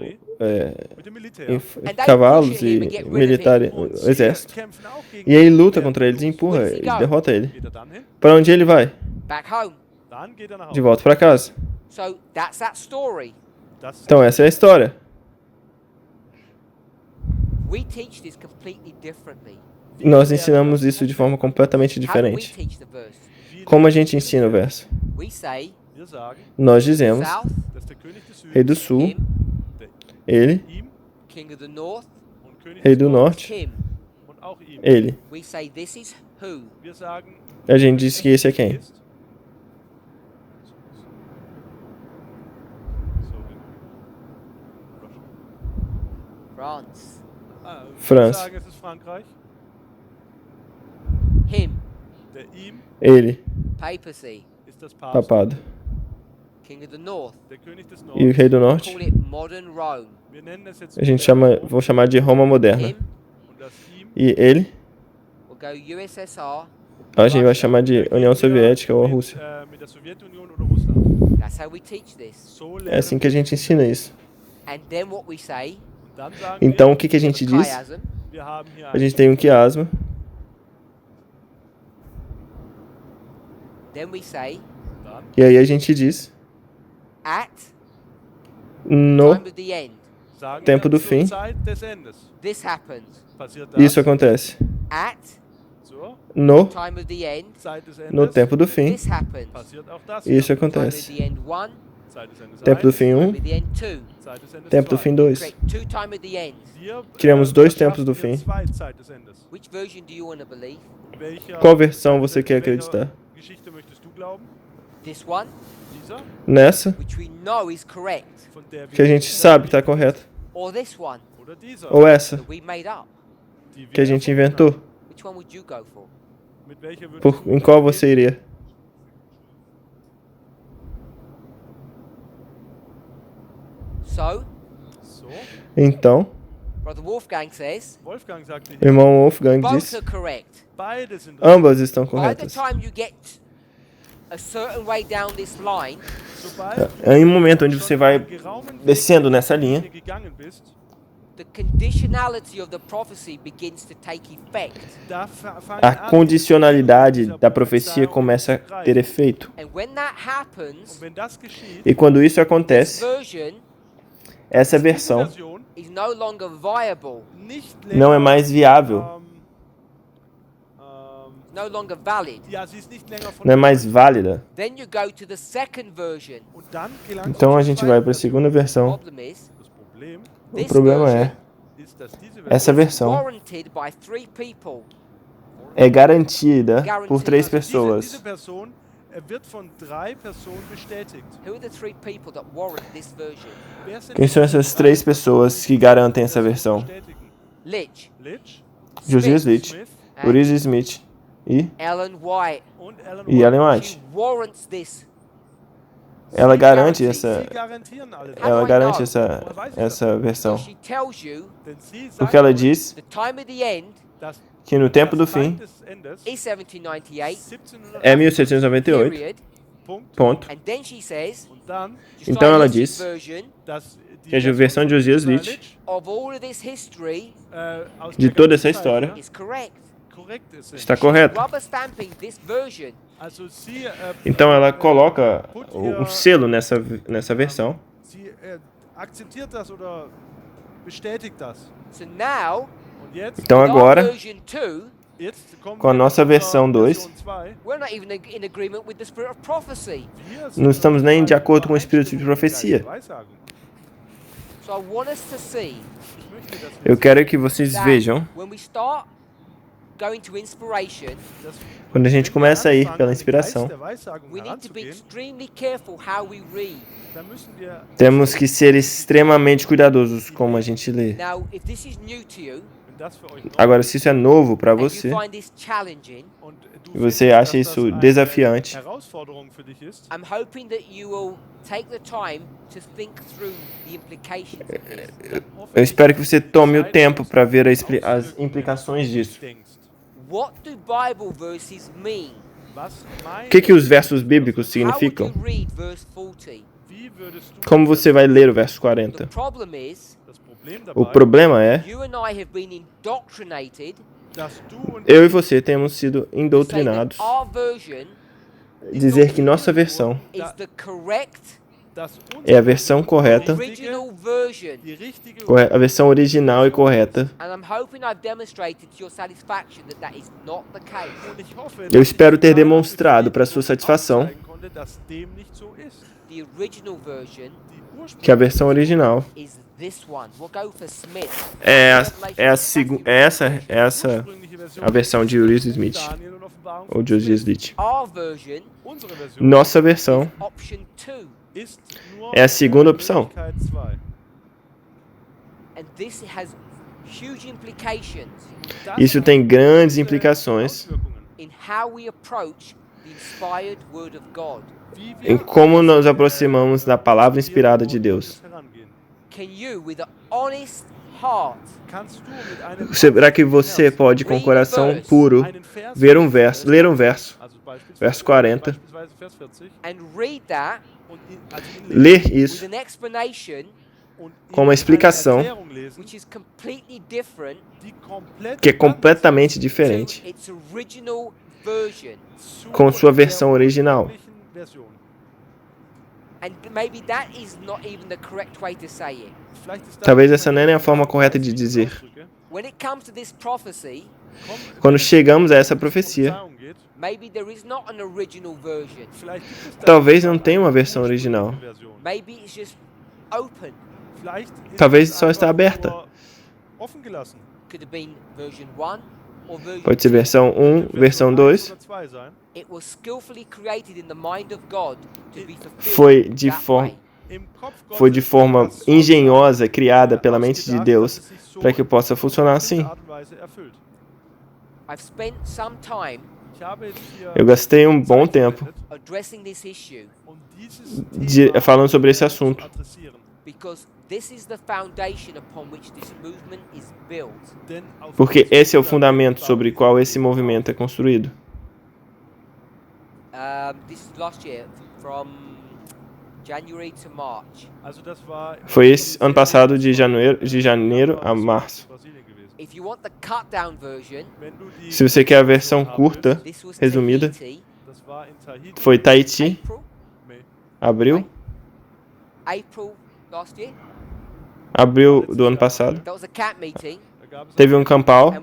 cavalos e militar, exército. E aí luta contra eles, empurra, ele derrota ele. Para onde ele vai? Back home. De volta para casa. So that's that story. Então essa é a história. We teach this completely differently. Nós ensinamos isso de forma completamente How do we diferente. teach the verse? Como a gente ensina o verso? We say Nós dizemos, south, rei do sul, him, ele, king of the north, rei do norte, him. ele. We say this is who. A gente diz que esse é quem? France. França. Him. Ele, Papacy. papado. King of the north. E o rei do norte, Call it modern Rome. a gente vou chamar de Roma moderna. Him E ele, will go USSR. a gente vai chamar de União Soviética ou a Rússia. That's how we teach this. É assim que a gente ensina isso. And then what we say, Então o que a gente diz? chiasm, A gente tem um quiasma. then we say E aí a gente diz, at no time of the end. tempo do fim, This happens. isso acontece. At No, time of the end. no tempo do fim, This happens. isso Time of acontece. the end 1. Tempo do fim Time 1, of the end 2. tempo do fim 2. Create two time of the ends. Criamos dois tempos do fim. Which version do you want to believe? Qual versão você quer acreditar? This one, Nessa, which we know is correct, que a gente sabe que está correta. or this one Ou essa, that we made up? que a gente inventou. Which one would you go for? Em qual você iria? So, Então, Brother Wolfgang says, o irmão Wolfgang both disse, are correct. ambas estão By the corretas. time you get a certain way down this line, Em um momento onde você vai descendo nessa linha, the conditionality of the prophecy begins to take effect. a condicionalidade da profecia começa a ter efeito. And when that happens, E quando isso this acontece, version essa versão is no longer viable, não é mais viável, no longer valid. não é mais válida. Then you go to the second version. Então a gente vai para a segunda versão. Problem is, O this problema version é, essa versão warranted by 3 people. é garantida por 3 pessoas. Who are the 3 people that warrant this version? Quem são essas 3 pessoas que garantem essa versão? Litch, Josias Litch, Urias Smith e Ellen White. Ellen White. She warrants this. Ela garante essa versão. She tells you Porque ela diz the time of the end que no tempo do fim is 1798. é 1798, Period. ponto. And then she says, Então ela diz version que a versão de Josias Litch, of all of this history de toda essa história, is correct. está correta. Rubber stamping this version Então ela coloca um selo nessa versão. So now, Então with our agora, version 2, com a nossa versão 2, we're not even in agreement with the spirit of prophecy. não estamos nem de acordo com o espírito de profecia. So I want us to see Eu quero que vocês that vejam, when we start going to inspiration, quando a gente começa a ir pela inspiração, we need to be extremely careful how we read. temos que ser extremamente cuidadosos como a gente lê. Now, if this is new to you Agora, se isso é novo para and you você, find this challenging, e você acha isso desafiante, I'm hoping that you will take the time to think through the implications of this. eu espero que você tome o tempo para ver as implicações disso. What do Bible verses mean? O que os versos bíblicos How significam? would you read verse 40? Como você vai ler o verso The 40? problem is, O problema é, you and I have been indoctrinated eu e você temos sido to say that doutrinados our version dizer que nossa versão is the correct é a versão correta, original version. a versão original e correta. And I'm hoping I've demonstrated to your satisfaction that that is not the case. Eu espero ter demonstrado para sua satisfação The original version que a versão original is this one. We'll go for Smith. essa a versão de Urias Smith ou Josias Litch. Our version, Nossa versão option 2. é a segunda opção. And this has huge implications Isso tem grandes implicações in how we approach the inspired word of God. em como nos aproximamos da palavra inspirada de Deus. Can you, with an honest heart, Será que você pode, com o coração puro, ler um verso, verso 40, and read that ler with isso an explanation com uma explicação which is completely different que é completamente diferente to its original version? com sua versão original? Talvez essa nem é a forma correta de dizer. Quando chegamos a essa profecia, talvez não tenha uma versão original. Talvez só está aberta. Pode ser versão 1, versão 2. Foi de forma engenhosa, criada pela mente de Deus, para que possa funcionar assim. Eu gastei um bom tempo falando sobre esse assunto. Porque esse é o fundamento sobre o qual esse movimento é construído. Foi esse ano passado, de janeiro a março. Se você quer a versão curta, resumida, foi Tahiti, abril do ano passado. Teve um campal.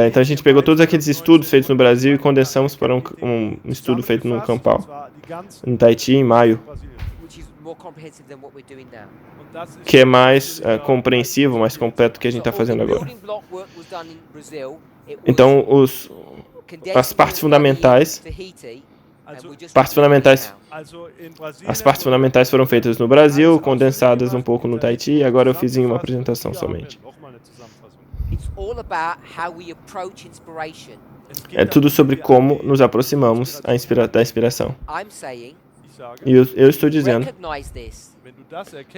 Então a gente pegou todos aqueles estudos feitos no Brasil e condensamos para um estudo feito num campal, em Tahiti, em maio, que é mais compreensivo, mais completo do que a gente está fazendo agora. Então as partes fundamentais foram feitas no Brasil, condensadas um pouco no Tahiti, e agora eu fiz em uma apresentação somente. É tudo sobre como nos aproximamos da inspiração. E eu estou dizendo,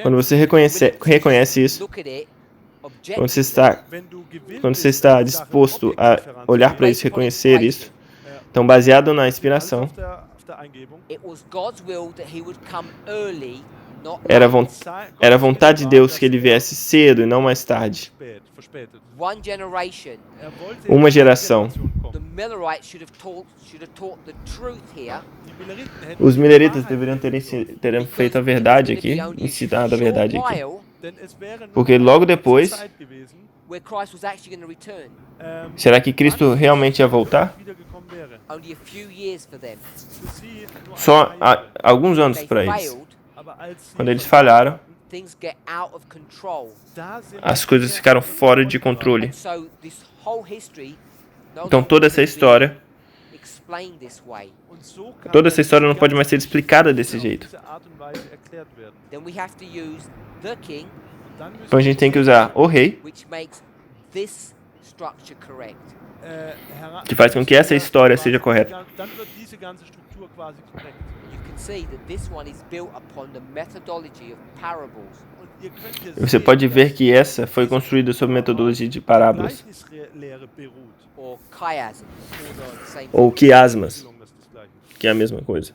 quando você reconhece isso, quando você está disposto a olhar para isso e reconhecer isso, então baseado na inspiração, era vontade de Deus que ele viesse cedo e não mais tarde. Uma geração. Os mileritas deveriam ter feito a verdade aqui, ensinado a verdade aqui. Porque logo depois, será que Cristo realmente ia voltar? Só alguns anos para eles. Quando eles falharam, as coisas ficaram fora de controle. Então toda essa história não pode mais ser explicada desse jeito. Então a gente tem que usar o rei, que faz com que essa história seja correta. Você pode ver que essa foi construída sob metodologia de parábolas, ou quiasmas, que é a mesma coisa.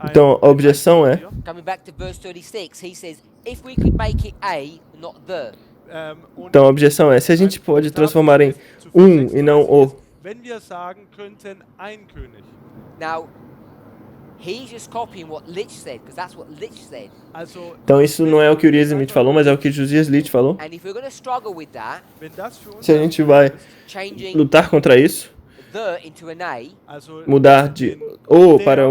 Então a objeção é, se a gente pode transformar em e não o. Então isso não é o que Uriah Smith falou, mas é o que Josias Litch falou. Se a gente vai lutar contra isso, mudar de o para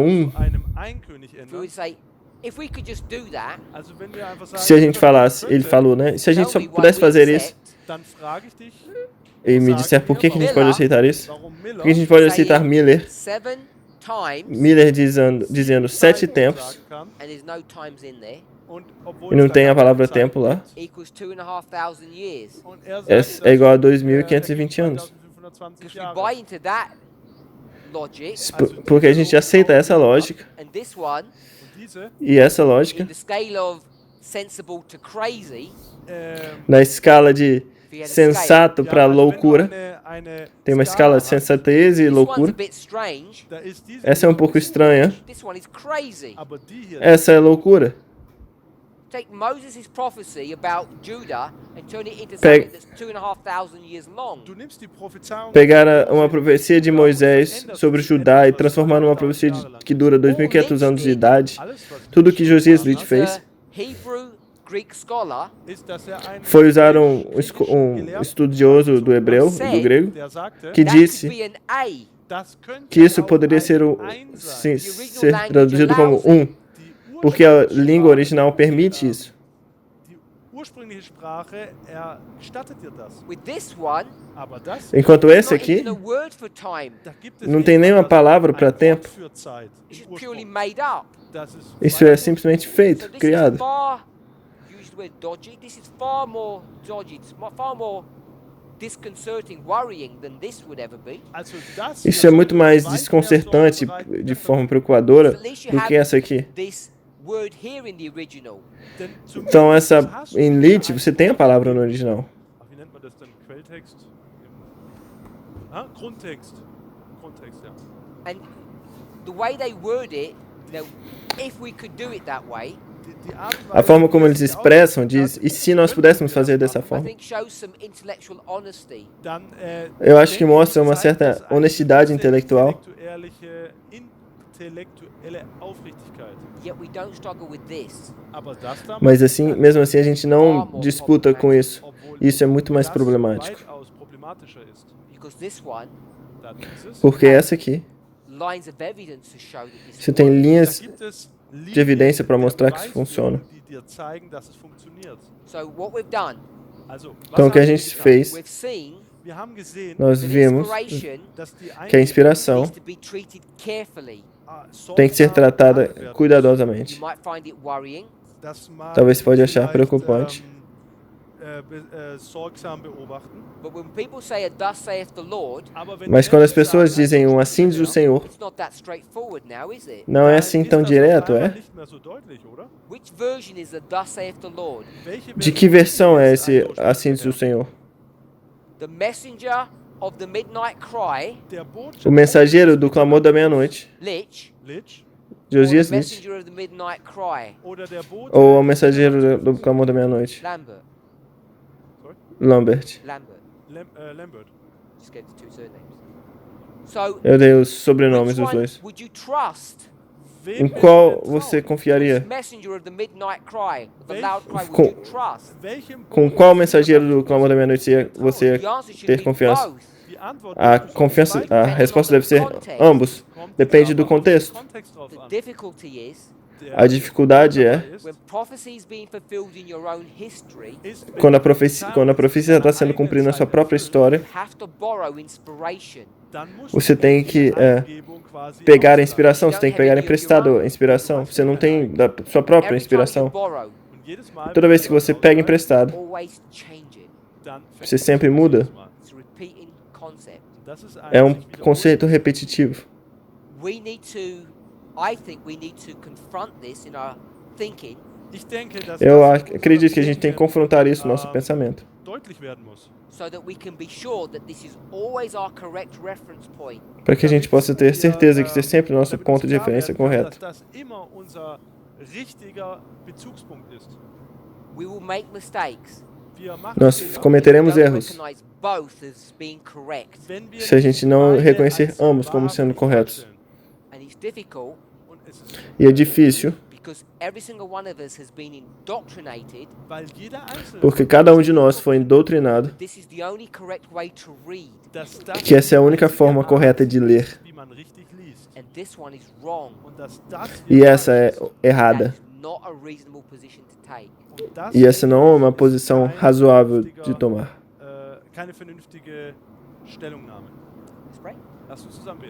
se a gente falasse, ele falou, né? Se a gente só pudesse fazer isso e me disser por que a gente pode aceitar isso, por que a gente pode aceitar Miller dizendo 7 tempos e não tem a palavra tempo lá, é igual a 2.520 anos. Porque a gente aceita essa lógica e essa lógica na escala de sensato para loucura. Tem uma escala de sensatez e loucura. Essa é um pouco estranha. Essa é loucura. Take Moses' prophecy about Judah and turn it into something that's 2,500 years long. Pegar uma profecia de Moisés sobre Judá e transformar numa profecia que dura 2.500 anos de idade. Tudo que Josias Litch fez foi usar um estudioso do hebreu e do grego que disse que isso poderia ser traduzido como porque a língua original permite isso. Enquanto esse aqui, não tem nenhuma palavra para tempo. Isso é simplesmente feito, criado. Isso é muito mais desconcertante de forma preocupadora do que essa aqui. Então, em Litch, você tem a palavra no original. A forma como eles expressam diz, e se nós pudéssemos fazer dessa forma? Eu acho que mostra uma certa honestidade intelectual. Mas assim, mesmo assim, a gente não disputa com isso. Isso é muito mais problemático. Porque essa aqui, você tem linhas de evidência para mostrar que isso funciona. Então, o que a gente fez, nós vimos que a inspiração tem que ser tratada cuidadosamente. Talvez você pode achar preocupante. Mas quando as pessoas dizem assim diz o Senhor, não é assim tão direto, é? De que versão é esse assim diz o Senhor? O mensageiro do clamor da meia-noite, Josias Litch, ou o mensageiro do clamor da meia-noite, Lambert. Eu dei os sobrenomes dos dois. Em qual você confiaria? Com qual mensageiro do clamor da meia-noite você ter confiança? A resposta deve ser ambos. Depende do contexto. A dificuldade é quando a profecia está sendo cumprida na sua própria história, você tem que pegar a inspiração, você tem que pegar emprestado a inspiração. Você não tem da sua própria inspiração. Toda vez que você pega emprestado, você sempre muda. É um conceito repetitivo. Eu acredito que a gente tem que confrontar isso no nosso pensamento. Para que a gente possa ter certeza que isso é sempre o nosso ponto de referência correto. Nós cometeremos erros se a gente não reconhecer ambos como sendo corretos. E é difícil, porque cada um de nós foi doutrinado que essa é a única forma correta de ler. E essa é errada. E essa não é uma posição razoável de tomar.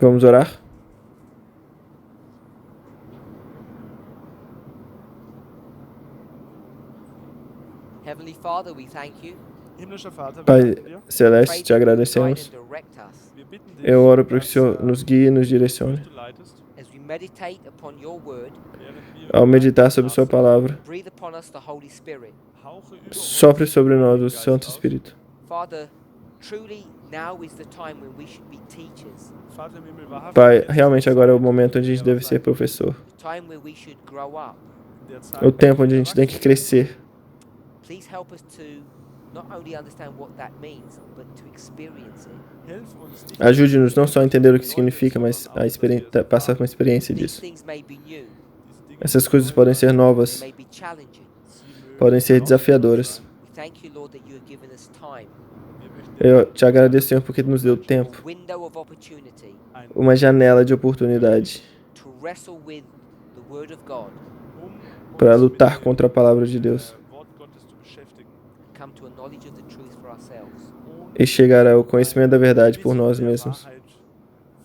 Vamos orar? Pai Celeste, te agradecemos. Eu oro para que o Senhor nos guie e nos direcione. Ao meditar sobre sua palavra, sopre sobre nós o Santo Espírito. Father, truly now is the time when we should be teachers. Vater im Himmel, wahrhaftig, Pai, realmente agora é o momento onde a gente deve ser professor. The time where we should grow up. É o tempo onde a gente tem que crescer. Please help us to not only understand what that means, but to experience it. Ajude-nos não só a entender o que significa, mas a passar uma experiência These disso. things may be new, Essas coisas podem ser novas, may be challenging. podem ser desafiadoras. We thank you, Lord, that you have given us time, Eu te agradeço, Senhor, porque nos deu tempo, a window of opportunity uma janela de oportunidade to wrestle with the Word of God, para lutar contra a palavra de Deus Wort Gottes zu beschäftigen. come to a knowledge of the truth for ourselves. e chegar ao conhecimento da verdade por nós mesmos, Wahrheit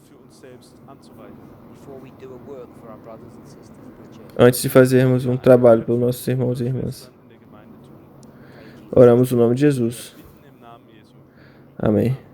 für uns selbst anzuweichen. Before we do a work for our brothers and sisters in the church. antes de fazermos um trabalho pelos nossos irmãos e irmãs. In der Gemeinde tun. Oramos no nome de Jesus. Bitten im Namen Jesu. Amém.